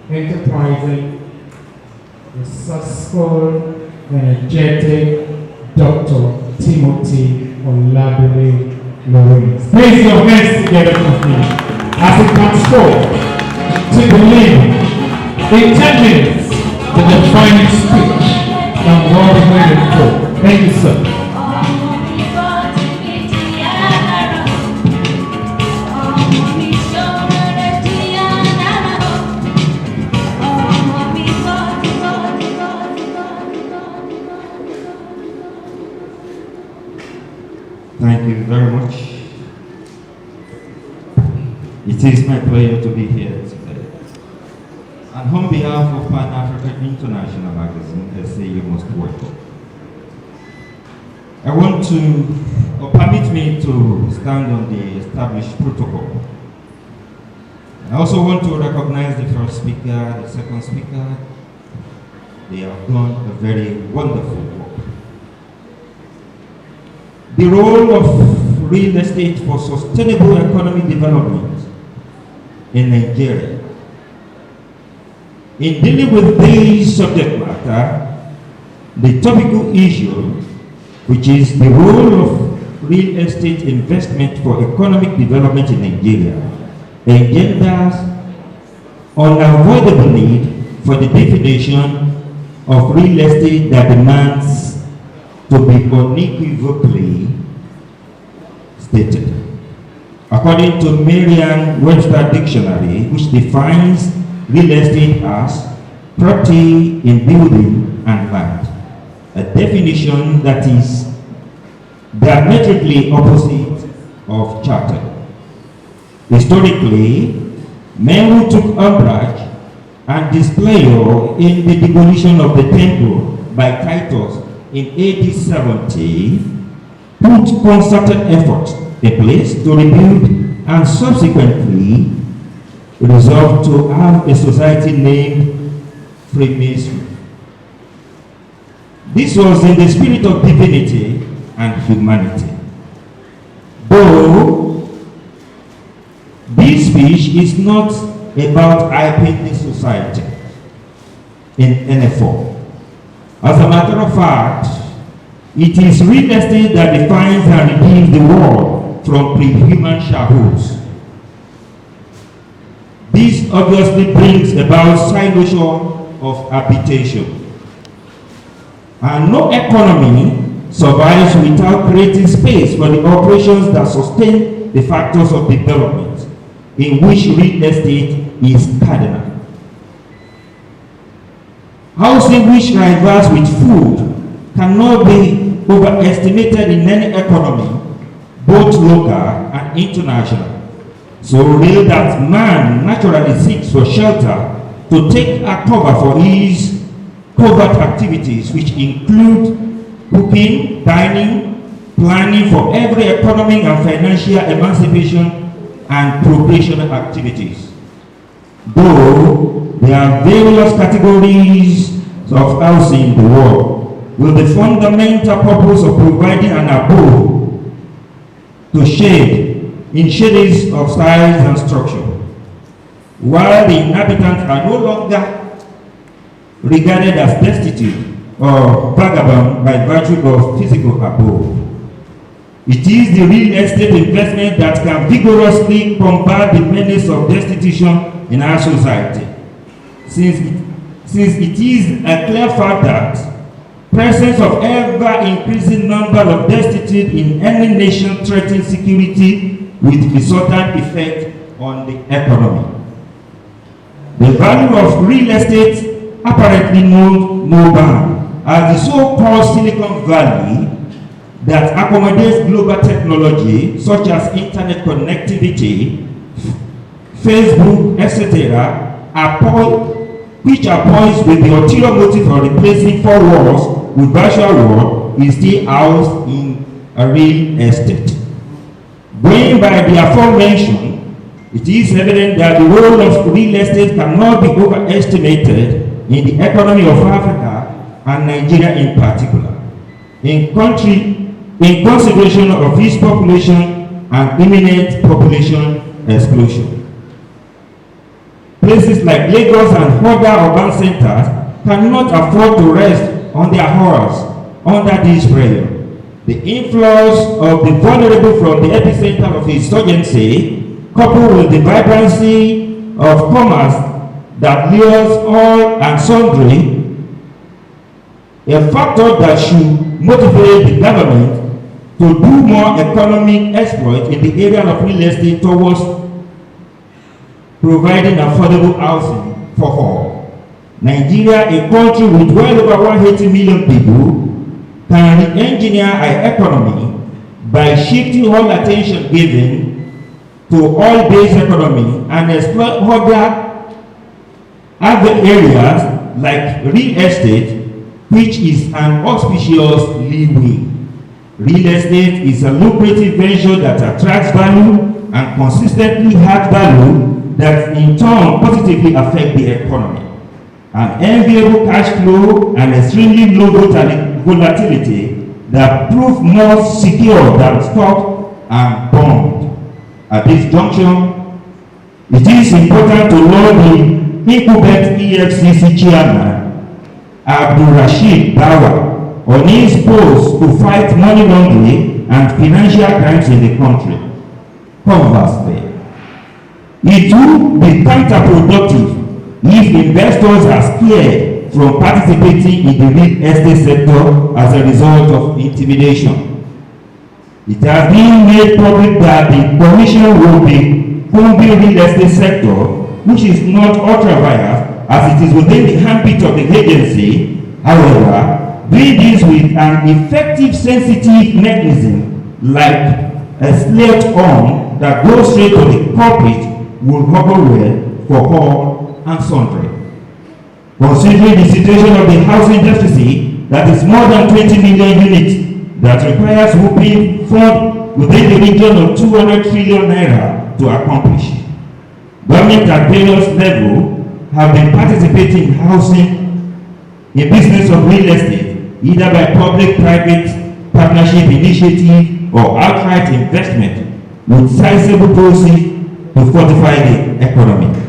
enterprising, resourceful, energetic Dr. Timothy Olabile Lawrence. Place your hands together for me as it comes forward to deliver in 10 minutes the defining speech that we're all waiting for. Thank you, sir. Thank you very much. It is my pleasure to be here today. And on behalf of Pan African International Magazine, I say you most welcome. I want to, or permit me to stand on the established protocol. I also want to recognize the first speaker, the second speaker. They have done a very wonderful work. The role of real estate for sustainable economic development in Nigeria. In dealing with this subject matter, the topical issue, which is the role of real estate investment for economic development in Nigeria, engenders unavoidable need for the definition of real estate that demands to be unequivocally stated. According to Merriam-Webster Dictionary, which defines real estate as property in building and land, a definition that is diametrically opposite of charter. Historically, men who took umbrage and displeasure in the demolition of the temple by Titus in AD 70 put concerted effort in place to rebuild and subsequently resolved to have a society named Freemasonry. This was in the spirit of divinity and humanity. Though this speech is not about hyping the society in any form. As a matter of fact, it is real estate that defines and redeems the world from pre-human shadows. This obviously brings about siloation of habitation. And no economy survives without creating space for the operations that sustain the factors of development, in which real estate is cardinal. Housing which rivals with food cannot be overestimated in any economy, both local and international. So real that man naturally seeks for shelter to take a cover for his covert activities, which include cooking, dining, planning for every economic and financial emancipation and procreation activities. Though there are various categories of housing in the world, with the fundamental purpose of providing an abode to shade in shades of size and structure, while the inhabitants are no longer regarded as destitute or vagabond by virtue of physical abode. It is the real estate investment that can vigorously combat the menace of destitution in our society, since it is a clear fact that presence of ever-increasing number of destitute in any nation threatens security with resultant effect on the economy. The value of real estate apparently knows no bound, as the so-called Silicon Valley that accommodates global technology such as internet connectivity, Facebook, etc., which are poised with the ulterior motive of replacing four walls with virtual world, is still housed in a real estate. Going by the aforementioned, it is evident that the role of real estate cannot be overestimated in the economy of Africa and Nigeria in particular, in consideration of its population and imminent population explosion. Places like Lagos and other urban centers cannot afford to rest on their horse under this pressure. The influx of the vulnerable from the epicenter of insurgency, coupled with the vibrancy of commerce that lures all and sundry, a factor that should motivate the government to do more economic exploit in the area of real estate towards providing affordable housing for all. Nigeria, a country with well over 180 million people, can re-engineer our economy by shifting all attention given to oil-based economy and exploit other areas like real estate, which is an auspicious leeway. Real estate is a lucrative venture that attracts value and consistently adds value that in turn positively affect the economy. An enviable cash flow and extremely low volatility that prove more secure than stock and bond. At this junction, it is important to know the incumbent EFCC chairman, Abdul Rashid Bawa, on his post to fight money laundering and financial crimes in the country. Conversely, it would be counterproductive if investors are scared from participating in the real estate sector as a result of intimidation. It has been made public that the Commission will be funding real estate sector, which is not ultra-biased as it is within the ambit of the agency. However, doing this with an effective sensitive mechanism like a slate arm that goes straight to the culprit will work well for all and sundry. Considering the situation of the housing deficit that is more than 20 million units that requires whooping fund within the region of 200 trillion naira to accomplish. Government at various levels have been participating in housing, in business of real estate, either by public-private partnership initiative or outright investment with sizable proceeds to fortify the economy.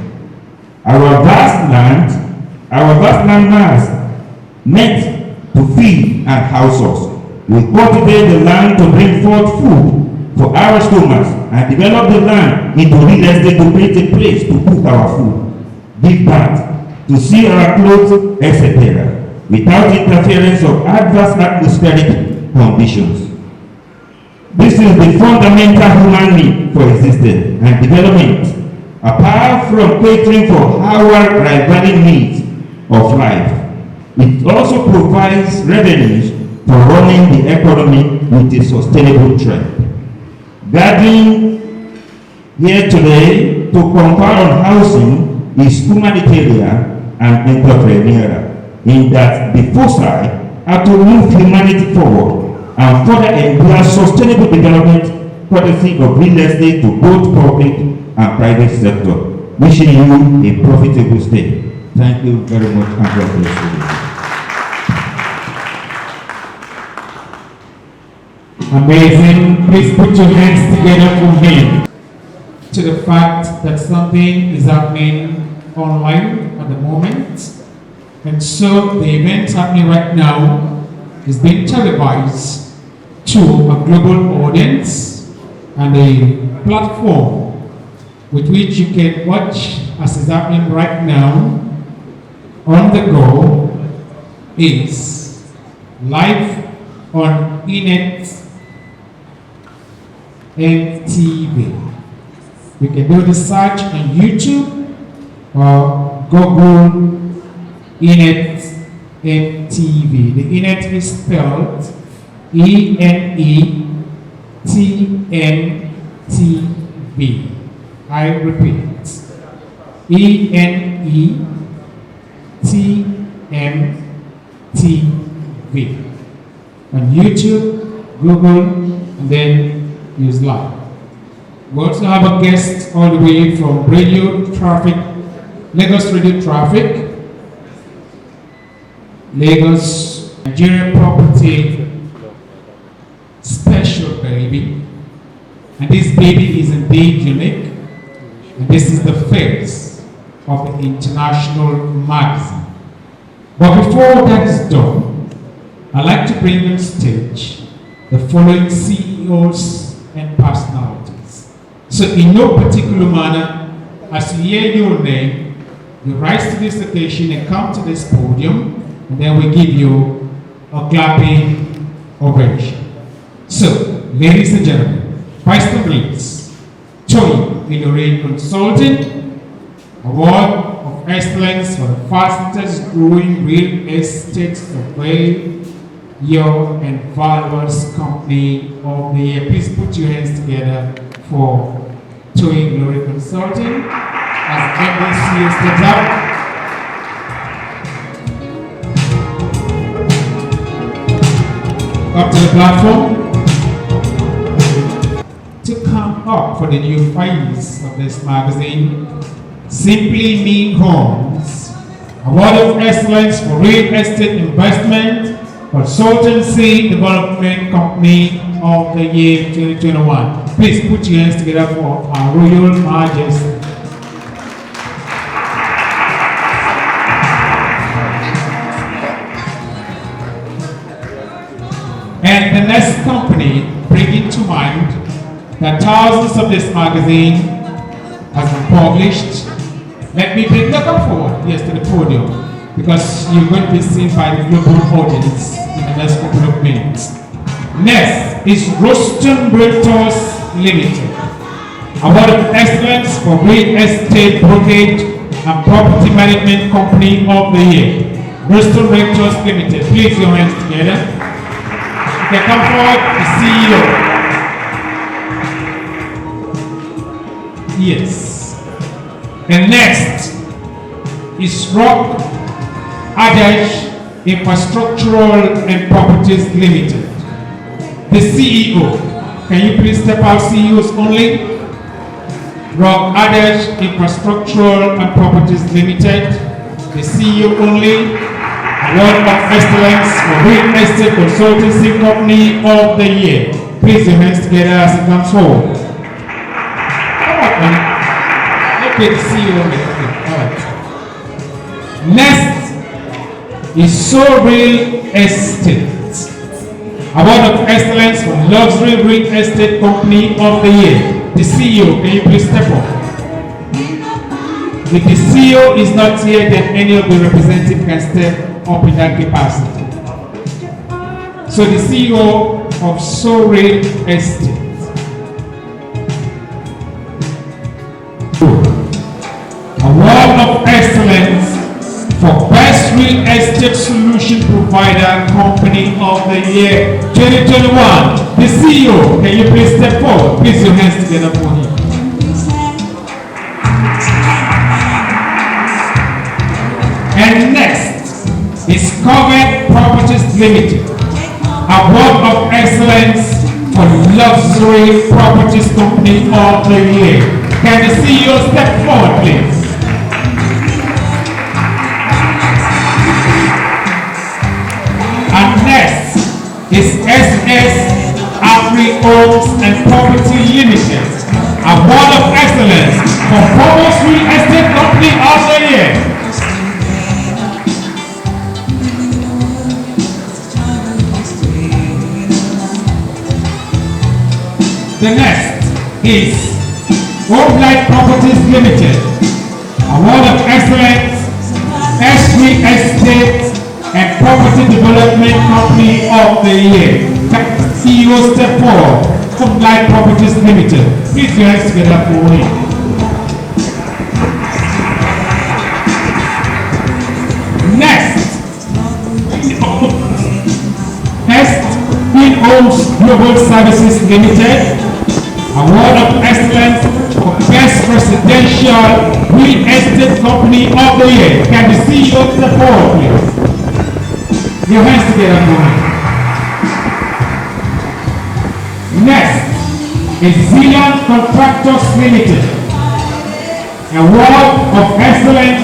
Our vast land mass meant to feed and house us. We cultivate the land to bring forth food for our stomachs and develop the land into real estate to create a place to cook our food, give bath, to see our clothes, etc., without interference of adverse atmospheric conditions. This is the fundamental human need for existence and development, apart from catering for our prevailing needs of life. It also provides revenues for running the economy with a sustainable trend. Gathering here today to confer on housing is humanitarian and entrepreneurial, in that the foresight are to move humanity forward and further endure sustainable development courtesy of real estate to both public and private sector. Wishing you a profitable stay. Thank you very much and God bless you. Amazing. Please put your hands together for him. To the fact that something is happening online at the moment. And so the event happening right now is being televised to a global audience and a platform with which you can watch as is happening right now on the go is live on Inet TV. You can do the search on YouTube or Google Inet ENETV. The ENET is spelled ENETNTV. I repeat, ENETMTV. On YouTube, Google, and then use live. We also have a guest all the way from Radio Traffic, Lagos Radio Traffic, Lagos Nigeria Property Special Baby. And this baby is indeed unique. And this is the face of the international magazine. But before that is done, I'd like to bring on stage the following CEOs and personalities. So in no particular manner, as you hear your name, you rise to this occasion and come to this podium, and then we give you a clapping ovation. So, ladies and gentlemen, Vice President Tony Milore Consulting Award of Excellence for the fastest growing real estate survey and valuers company of the year. Please put your hands together for Tony Milore Consulting as MBC steps up to the platform to come up for the new finds of this magazine. Simply Mean Homes Award of Excellence for Real Estate Investment Consultancy Development Company of the year 2021. Please put your hands together for our Royal Majesty. And the next company, bringing to mind that thousands of this magazine has been published. Let me bring them forward, yes, to the podium, because you're going to be seen by the global audience in the next couple of minutes. Next is Ruston Realtors Limited, Award of Excellence for Real Estate Brokerage and Property Management Company of the Year. Ruston Realtors Limited, please your hands together. You can come forward, the CEO. Yes. And next is Rock Adash Infrastructural and Properties Limited. The CEO. Can you please step out, CEOs only? Rock Adash Infrastructural and Properties Limited. The CEO only. Award of Excellence for Real Estate Consultancy Company of the Year. Please your hands together as it comes forward. Come on, man. Okay, the CEO only. Okay, all right. Next is So Real Estate. Award of Excellence for Luxury Real Estate Company of the Year. The CEO, can you please step up? If the CEO is not here, then any of the representatives can step up in that capacity. So the CEO of So Real Estate. Award of Excellence for Best Real Estate Solution Provider Company of the Year 2021. The CEO, can you please step forward? Please your hands together for him. And next is Covered Properties Limited, Award of Excellence for Luxury Properties Company of the Year. Can the CEO step forward, please? And next is SS Afri Homes and Property Limited, Award of Excellence for Provost Real Estate Company of the Year. The next is Homelite Properties Limited, Award of Excellence, S Real Estate and Property Development Company of the Year. CEO step forward, Homelite Properties Limited. Please your hands together for him. Next Global Services Limited, Award of Excellence for Best Residential Real Estate Company of the Year. Can the CEO step forward, please? Your hands together, please. Next is Zealand Contractors Limited, Award of Excellence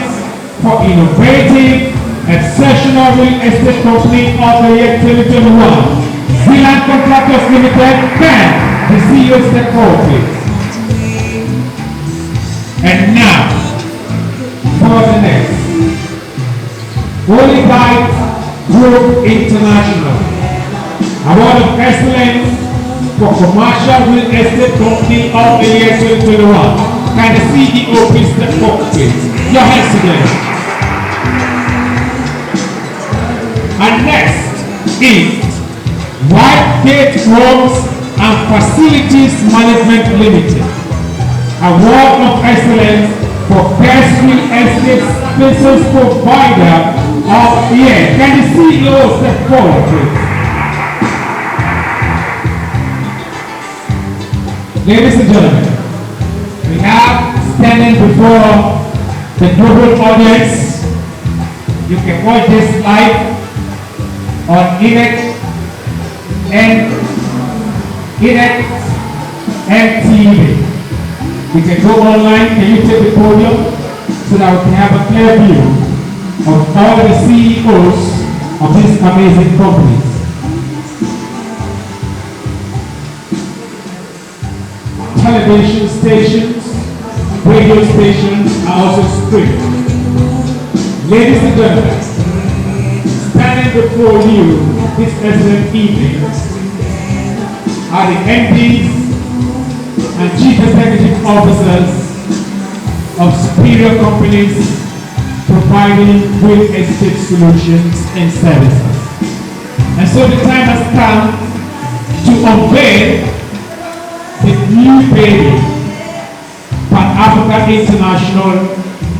for Innovative Exceptional Real Estate Company of the Year 2021. Zealand Contractors Limited, can the CEO step forward, please? And now, for the next, Holy Guide Group International, Award of Excellence for Commercial Real Estate Company of the Year 2021. Can the CEO please step forward, please? Your hands together. And next is Whitegate Works and Facilities Management Limited, Award of Excellence for Best Real Estate Spaces Provider of the Year. Can the CEO step forward, please? Ladies and gentlemen, we have standing before the global audience. You can watch this live on Inet and TV. We can go online. Can you take the podium so that we can have a clear view of all the CEOs of these amazing companies? Television stations, radio stations are also streamed. Ladies and gentlemen, standing before you this excellent evening are the MDs and Chief Executive Officers of superior companies providing real estate solutions and services. And so the time has come to unveil the new baby, Pan-African International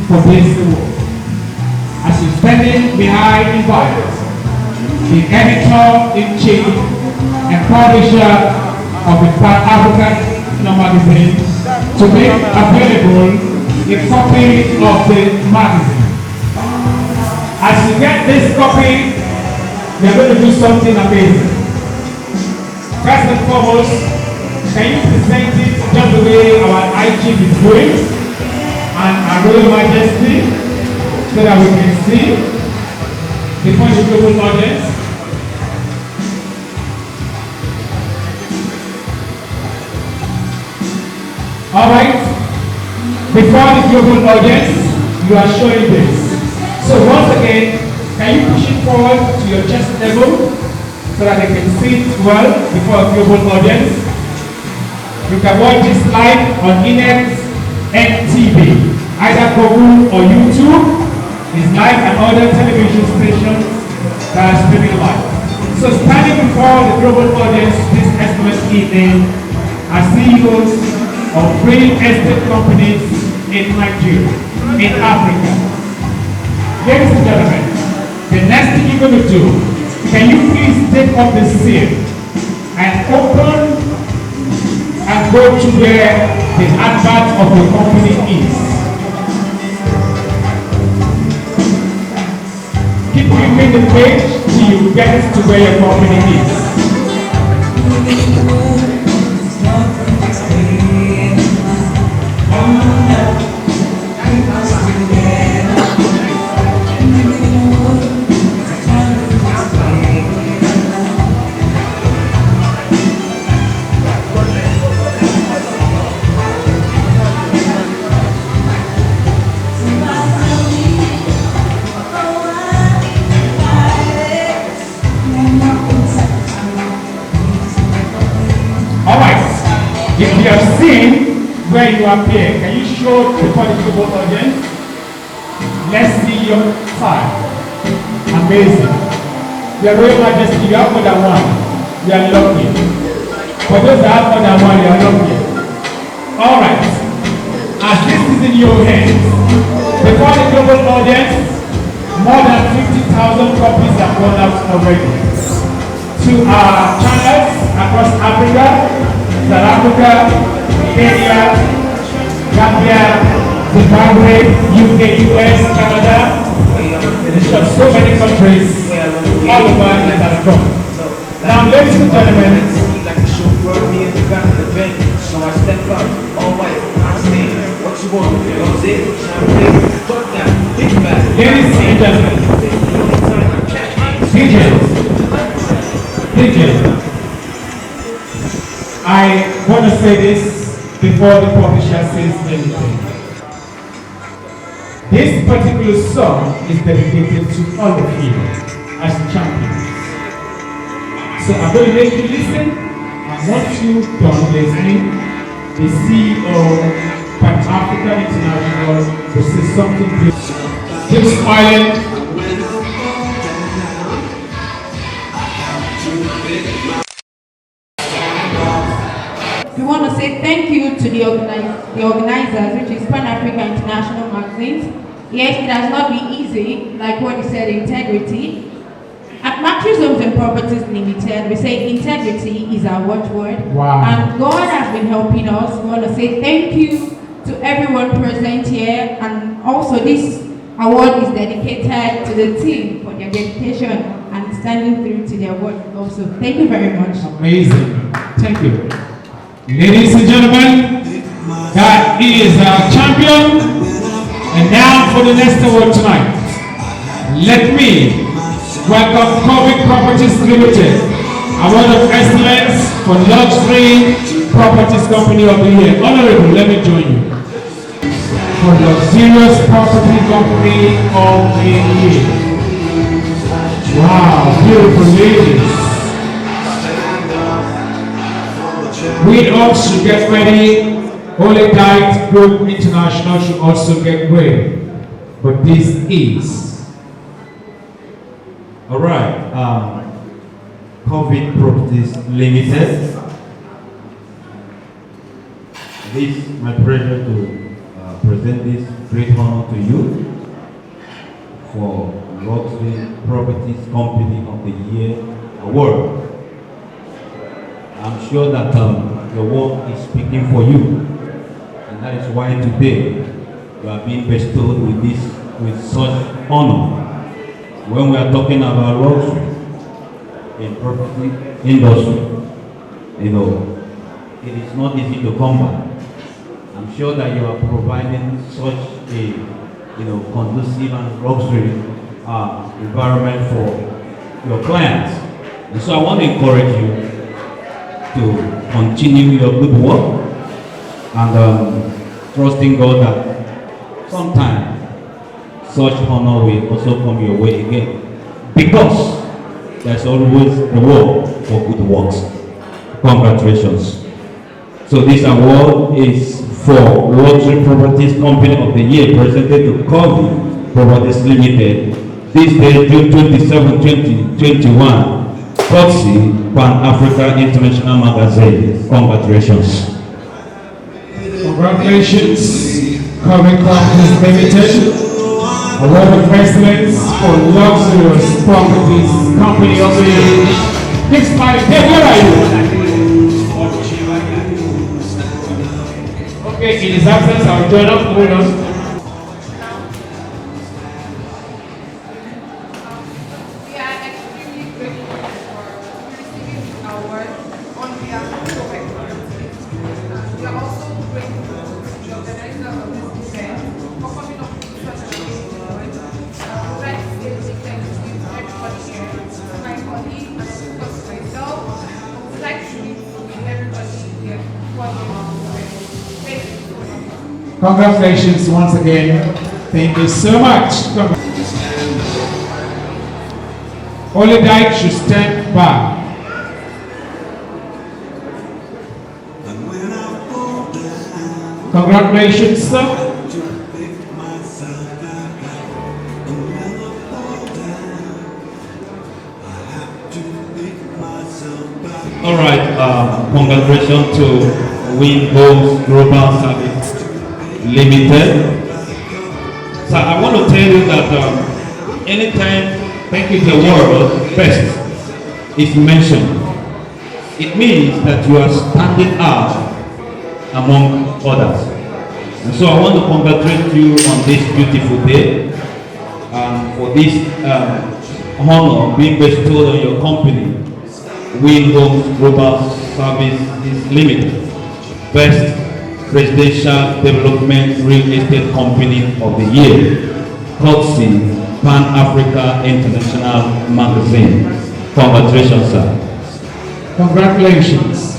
for this award. As you're standing behind the virus, the editor-in-chief and publisher of the Pan-African magazine, to make available a copy of the magazine. As you get this copy, we are going to do something amazing. First and foremost, can you present it just the way our IG is doing and our Royal Majesty so that we can see before the global audience? Alright, before the global audience, you are showing this. So once again, can you push it forward to your chest level so that they can see it well before a global audience? You can watch this live on Inet and TV, either Google or YouTube. It's live and other television stations that are streaming live. So standing before the global audience this excellent evening are CEOs of real estate companies in Nigeria, in Africa. Ladies and gentlemen, the next thing you're going to do, can you please take off the seal and open and go to where the advert of the company is. Keep moving the page till you get to where your company is. If you have seen where you appear, can you show the global audience? Let's see your side. Amazing. Your Royal Majesty, you have more than one. You are lucky. For those that have more than one, you are lucky. Alright. As this is in your hands, before the global audience, more than 50,000 copies have gone out already to our channels, across Africa, South Africa, Kenya, Gambia, Zimbabwe, UK, US, Canada. It's got so many countries all over that have come. Now, ladies and gentlemen, like a chauffeur, me and the guy in the bank. So I step up, all white, I stand. What you want? Rosé, champagne, fuck that, big back. ladies and gentlemen, DJs, I want to say this before the publisher says anything. This particular song is dedicated to all of you as champions. So I'm going to make you listen, and once you've done listening, the CEO Pan Africa International will say something good. Keep smiling. We want to say thank you to the organizers, which is Pan Africa International Magazines. Yes, it has not been easy, like what you said, integrity. At Matthews Homes and Properties Limited, we say integrity is our watchword. Wow. And God has been helping us. We want to say thank you to everyone present here. And also this award is dedicated to the team for their dedication and standing through to their work also. Thank you very much. Amazing. Thank you. Ladies and gentlemen, that is our champion. And now for the next award tonight. Let me welcome COVID Properties Limited, Award of Excellence for Luxury Properties Company of the Year. Honorable, let me join you. For Luxurious Property Company of the Year. Wow, beautiful ladies. We all should get ready. Holy Guide Group International should also get ready. But this is All right, COVID Properties Limited. It is my pleasure to present this great honor to you for Luxury Properties Company of the Year Award. I'm sure that your work is speaking for you, and that is why today you are being bestowed with such honor. When we are talking about luxury in property industry, it is not easy to come by. I'm sure that you are providing such a, conducive and luxury environment for your clients. And so I want to encourage you to continue your good work and trusting God that sometime such honor will also come your way again, because there's always a reward for good works. Congratulations. So this award is for Luxury Properties Company of the Year, presented to COVID Properties Limited, this day, June 27, 2021, courtesy Pan Africa International Magazine. Congratulations. congratulations, COVID Properties Limited. Award of Excellence for Luxurious Properties Company of the Year. Next slide, where are you? Okay, in his absence, I'll join up. Hold on. We are extremely grateful for receiving this award on behalf of COVID Properties. We are also grateful to the organizer of this event for coming up with such an amazing award. I would like to say a big thank you to everybody here, to my colleague, and of course myself. I would like to meet everybody here who are going to thank you so much. Congratulations once again. Thank you so much. Holy Guide should stand back. Congratulations, sir. All right, congratulations to Windows Global Service Limited. So I want to tell you that anytime Thank you, the word best is mentioned, it means that you are standing out among others. And so I want to congratulate you on this beautiful day for this honor being bestowed on your company, Win Homes Global Services Limited, Best Residential Development Real Estate Company of the Year, courtesy Pan Africa International Magazine. Congratulations, sir. Congratulations.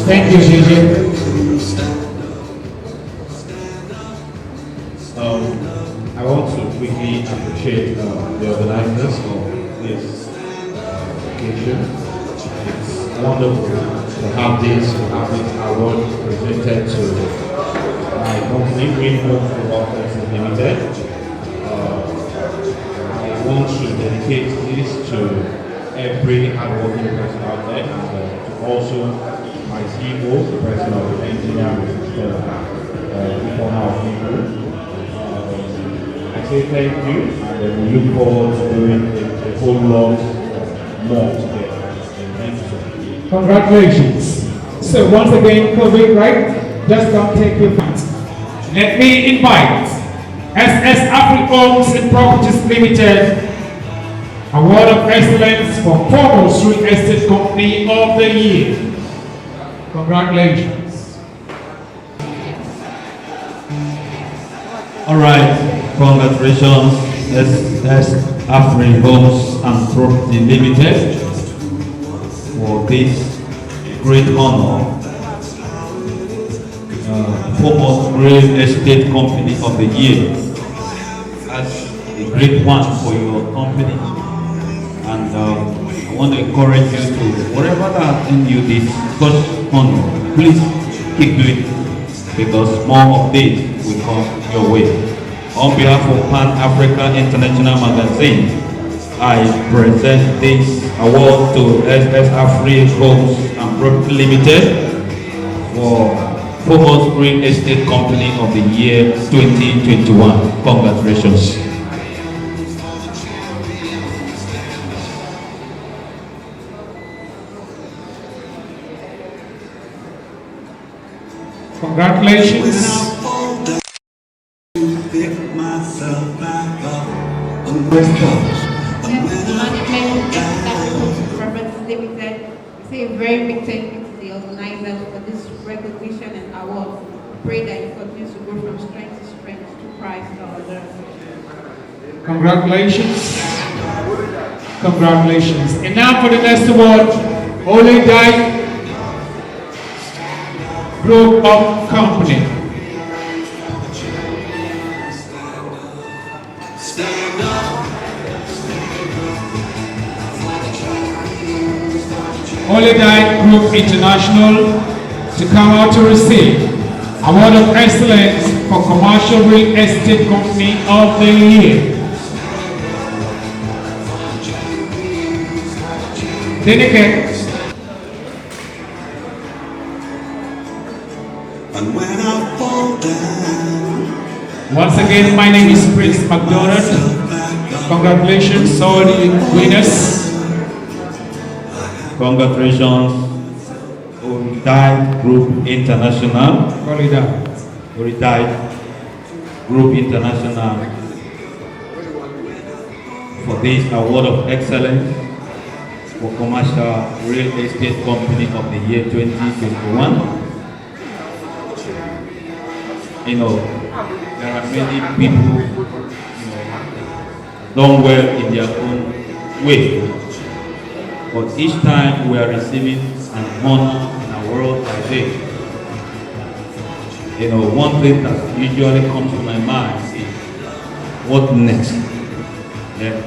Thank you, JJ. I want to quickly appreciate the organizers of this occasion. It's wonderful to have this award presented to my company, Green Homes Global Services Limited. I want to dedicate this to every hardworking person out there, and to also my CEO, the president of the engineering people now people. I say thank you, and we look forward to doing a whole lot more together. Thank you. Congratulations. So once again, COVID, right? Just don't take your fans. Let me invite SS Africa Homes and Properties Limited, Award of Excellence for Foremost Real Estate Company of the Year. Congratulations. All right. Congratulations, SS African Homes and Property Limited, for this great honor. Foremost Real Estate Company of the Year. That's a great one for your company. And I want to encourage you to, whatever that in you this such honor, please keep doing it, because more of this will come your way. On behalf of Pan Africa International Magazine, I present this award to SS Africa Homes and Property Limited for Foremost Real Estate Company of the Year 2021. Congratulations. Congratulations. Say a very big thank you to the organizers for this recognition and award. Pray that you continue to go from strength to strength to Christ our Lord. Congratulations. Congratulations. And now for the next award, Holy Dyke Group of Company. Holy Dyke Group International to come out to receive Award of Excellence for Commercial Real Estate Company of the Year. Dedicate. And when I fall down, once again, my name is Prince McDonald. Congratulations, all the winners. Congratulations, Dyke Group International. Dyke Group International for this award of excellence for Commercial Real Estate Company of the Year 2021. You know, there are many people done well in their own way. But each time we are receiving an honor in a world like this, you know, one thing that usually comes to my mind is, what next? Yeah.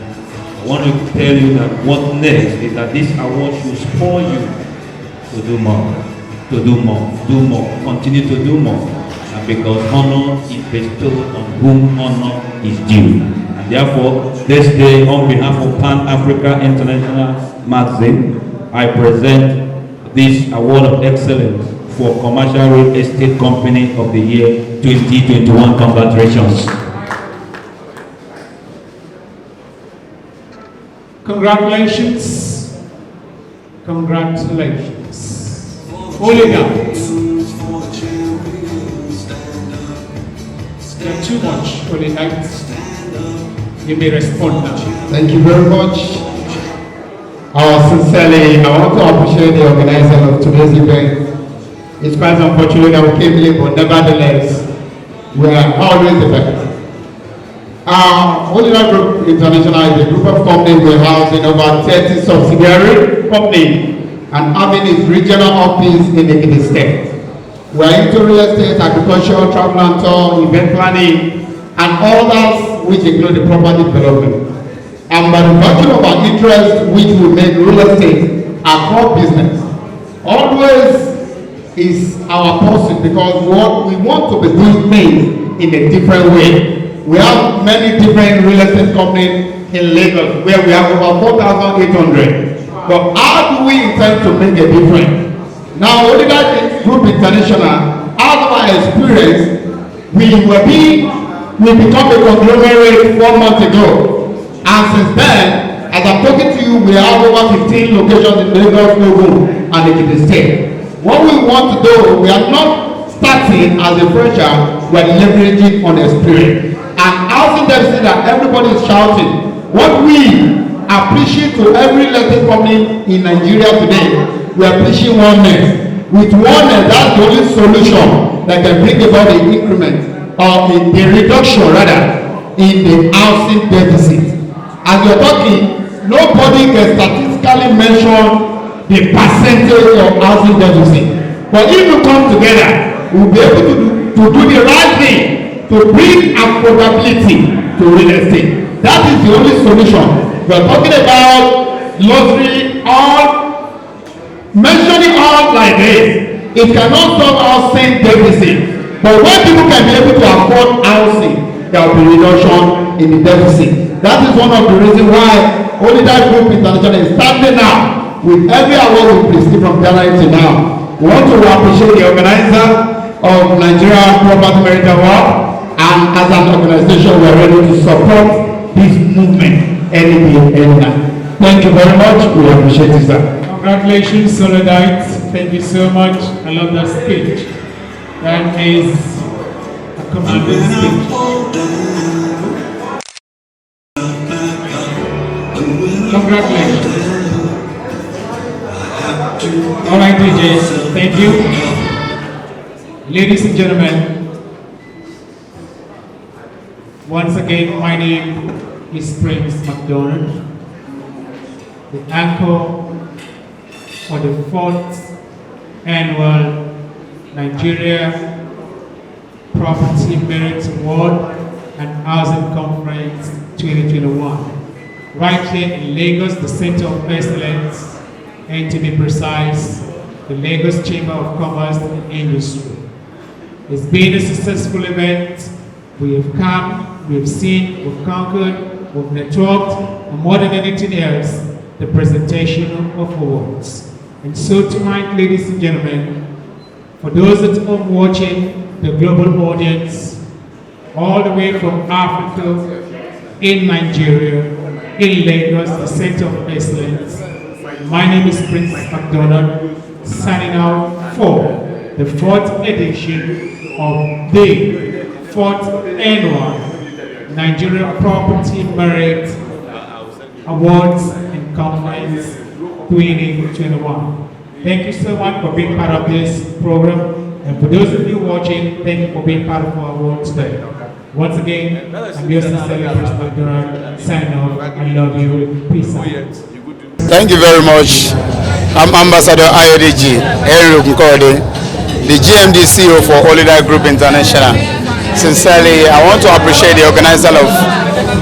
I want to tell you that what next is that this award should spur you to do more, do more, continue to do more. And because honor is bestowed on whom honor is due. And Therefore, this day, on behalf of Pan Africa International Magazine, I present this award of excellence for Commercial Real Estate Company of the Year 2021. Congratulations. Congratulations. Congratulations. Holding up. You're too much for the night. You may respond now. Thank you very much. Sincerely, I want to appreciate the organizer of today's event. It's quite unfortunate that we came late, but nevertheless, we are always the best. Holding Group International is a group of companies we house in over 30 subsidiary companies and having its regional office in the state. We are into real estate, agriculture, travel and tour, event planning, and others which include the property development. And by the virtue of our interest, which we make real estate our core business, always is our pursuit, because what we want to be doing things in a different way. We have many different real estate companies in Lagos where we have over 4,800. But how do we intend to make a difference? Now, Olida Group International, out of our experience, we become a conglomerate 4 months ago. And since then, as I'm talking to you, we have over 15 locations in Lagos, Ogun, and Ekiti State. What we want to do, we are not starting as a fresher, we are leveraging on experience. And housing deficit that everybody is shouting. What we are preaching to every elected company in Nigeria today, we are preaching oneness. With oneness, that's the only solution that can bring about the increment or the reduction rather in the housing deficit. As you're talking, nobody can statistically mention the percentage of housing deficit. But if we come together, we'll be able to do the right thing to bring affordability to real estate. That is the only solution. We are talking about luxury, mentioning all like this. It cannot solve housing deficit. But when people can be able to afford housing, there will be reduction in the deficit. That is one of the reasons why Olida Group International is standing now with every award we receive from January to now. We want to appreciate the organizer of Nigeria Property Merit Award. And as an organization, we are ready to support this movement any day, any time. Thank you very much. We appreciate it, sir. Congratulations, Solidites. Thank you so much. I love that speech. That is a commanding speech. Congratulations. All right, DJs. Thank you. Ladies and gentlemen, once again, my name is Prince McDonald, the anchor for the 4th annual Nigeria Property Merit Award and Housing Conference 2021. Right here in Lagos, the Center of Excellence, and to be precise, the Lagos Chamber of Commerce and Industry. It's been a successful event. We have come, we have seen, we've conquered, we've networked, and more than anything else, the presentation of awards. And so tonight, ladies and gentlemen, for those at home watching, the global audience, all the way from Africa, in Nigeria, in Lagos, the Center of Excellence, my name is Prince McDonald, signing out for the 4th edition of the 4th annual Nigeria Property Merit Awards and Conference 2021. Thank you so much for being part of this program. And for those of you watching, thank you for being part of our award today. Once again, I'm your sincerely Prince McDonald, signing off. I love you. Peace out. Thank you very much. I'm Ambassador IODG, Henry Mkode, the GMD CEO for Olida Group International. Sincerely, I want to appreciate the organizer of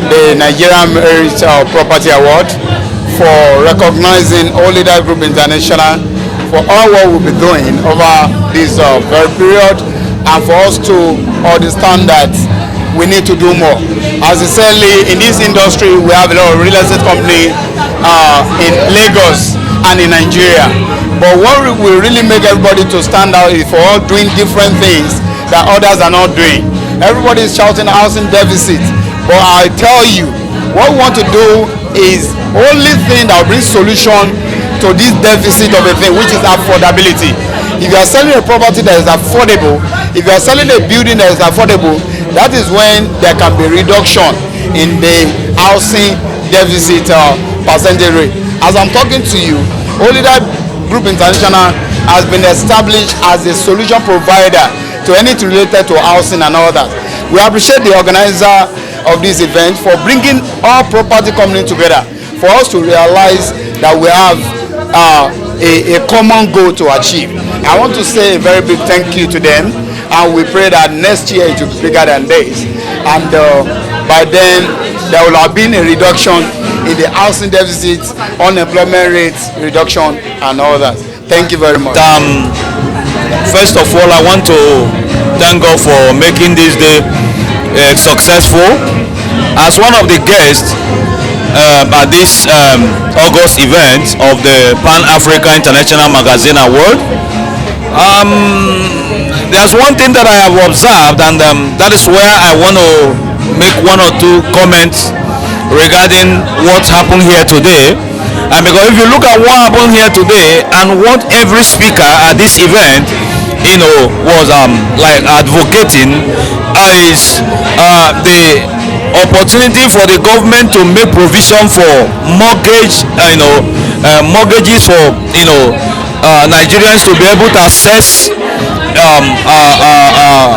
the Nigerian Merit Property Award for recognizing Olida Group International for all what we'll be doing over this very period, and for us to understand that we need to do more. As I said, in this industry, we have a lot of real estate company in Lagos and in Nigeria. But what will really make everybody to stand out is for all doing different things that others are not doing. Everybody is shouting housing deficit, but I tell you, what we want to do is only thing that will bring solution to this deficit of a thing, which is affordability. If you are selling a property that is affordable, if you are selling a building that is affordable, that is when there can be reduction in the housing deficit percentage rate. As I'm talking to you, Olida Group International has been established as a solution provider to anything related to housing and all that. We appreciate the organizer of this event for bringing all property companies together for us to realize that we have a common goal to achieve. I want to say a very big thank you to them, and we pray that next year it will be bigger than this, and by then there will have been a reduction in the housing deficit, unemployment rates reduction and all that. Thank you very much. First of all, I want to thank God for making this day successful. As one of the guests at this August event of the Pan-Africa International Magazine Award, there's one thing that I have observed, and that is where I want to make one or two comments regarding what happened here today. And because if you look at what happened here today and what every speaker at this event was like advocating is the opportunity for the government to make provision for mortgages for Nigerians to be able to access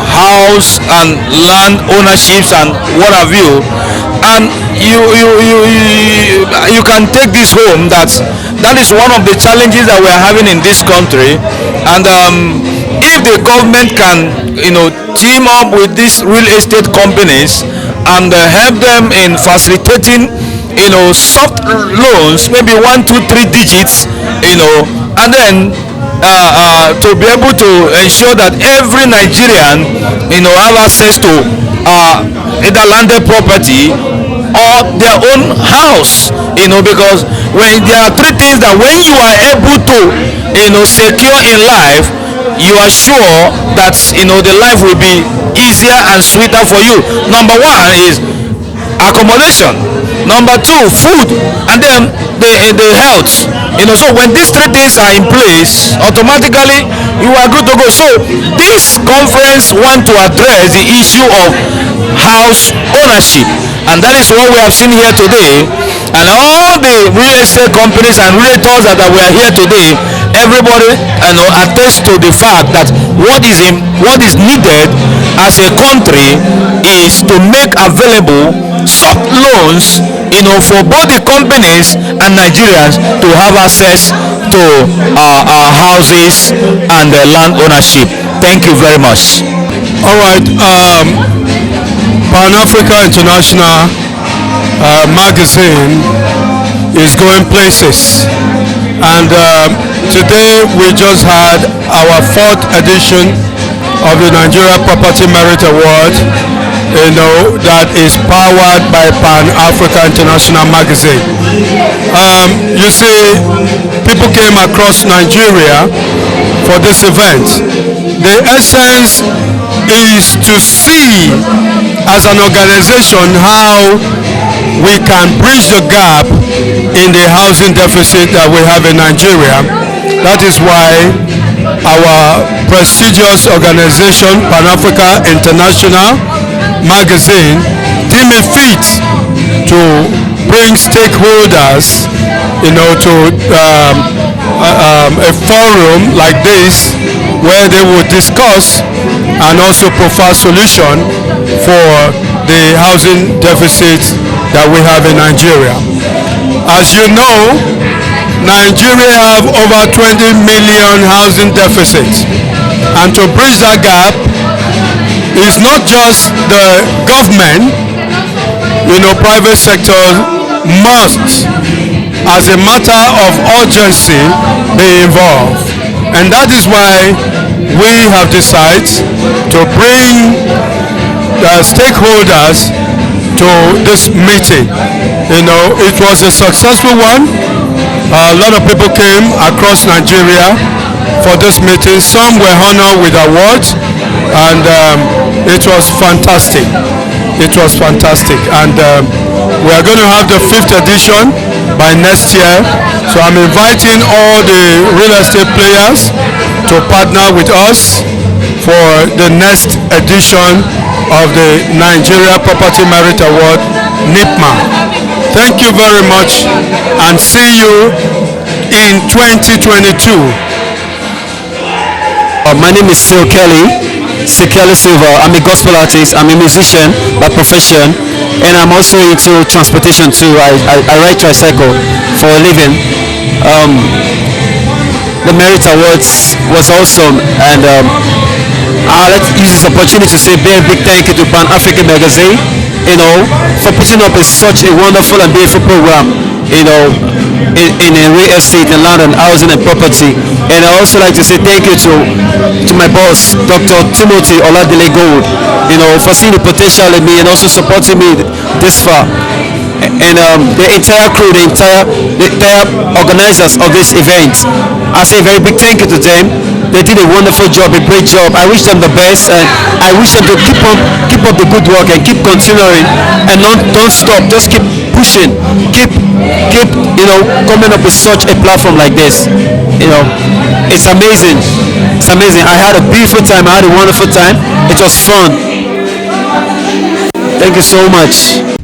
house and land ownerships and what have you. And you can take this home that is one of the challenges that we are having in this country. And if the government can team up with these real estate companies and help them in facilitating soft loans, maybe 1, 2, 3 digits, and then to be able to ensure that every Nigerian have access to either landed property or their own house, because when there are 3 things that when you are able to secure in life, you are sure that the life will be easier and sweeter for you. Number 1 is accommodation, number 2 food, and then the health. So when these 3 things are in place, automatically you are good to go. So this conference want to address the issue of house ownership, and that is what we have seen here today. And all the real estate companies and realtors that we are here today, everybody attests to the fact that what is needed as a country is to make available soft loans for both the companies and Nigerians to have access to houses and land ownership. Thank you very much. All right, Pan-Africa International magazine is going places, and today we just had our 4th edition of the Nigeria Property Merit Award, that is powered by Pan-Africa International magazine. You see, people came across Nigeria for this event. The essence is to see as an organization how we can bridge the gap in the housing deficit that we have in Nigeria. That is why our prestigious organization, Pan-Africa International magazine, deemed fit to bring stakeholders to a forum like this, where they would discuss and also provide solution for the housing deficit that we have in Nigeria. As you know, Nigeria have over 20 million housing deficits, and to bridge that gap is not just the government, private sector must, as a matter of urgency, be involved. And that is why we have decided to bring the stakeholders to this meeting. You know, it was a successful one. A lot of people came across Nigeria for this meeting. Some were honored with awards, and it was fantastic. It was fantastic, and we are going to have the 5th edition by next year. So I'm inviting all the real estate players to partner with us for the next edition of the Nigeria Property Merit Award, NIPMA. Thank you very much, and see you in 2022. My name is Kelly Silva. I'm a gospel artist. I'm a musician by profession, and I'm also into transportation too. I ride tricycle for a living. The Merit Awards was awesome, and I'd like to use this opportunity to say a very big thank you to Pan African Magazine, you know, for putting up such a wonderful and beautiful program, you know, in real estate and land and housing and property. And I also like to say thank you to my boss, Dr. Timothy Oladile Gold, you know, for seeing the potential in me and also supporting me this far. And the entire crew, the entire organizers of this event, I say a very big thank you to them. They did a wonderful job, a great job. I wish them the best, and I wish them to keep up the good work and keep continuing, and don't stop. Just keep pushing, keep you know, coming up with such a platform like this. You know, it's amazing. It's amazing. I had a beautiful time. I had a wonderful time. It was fun. Thank you so much.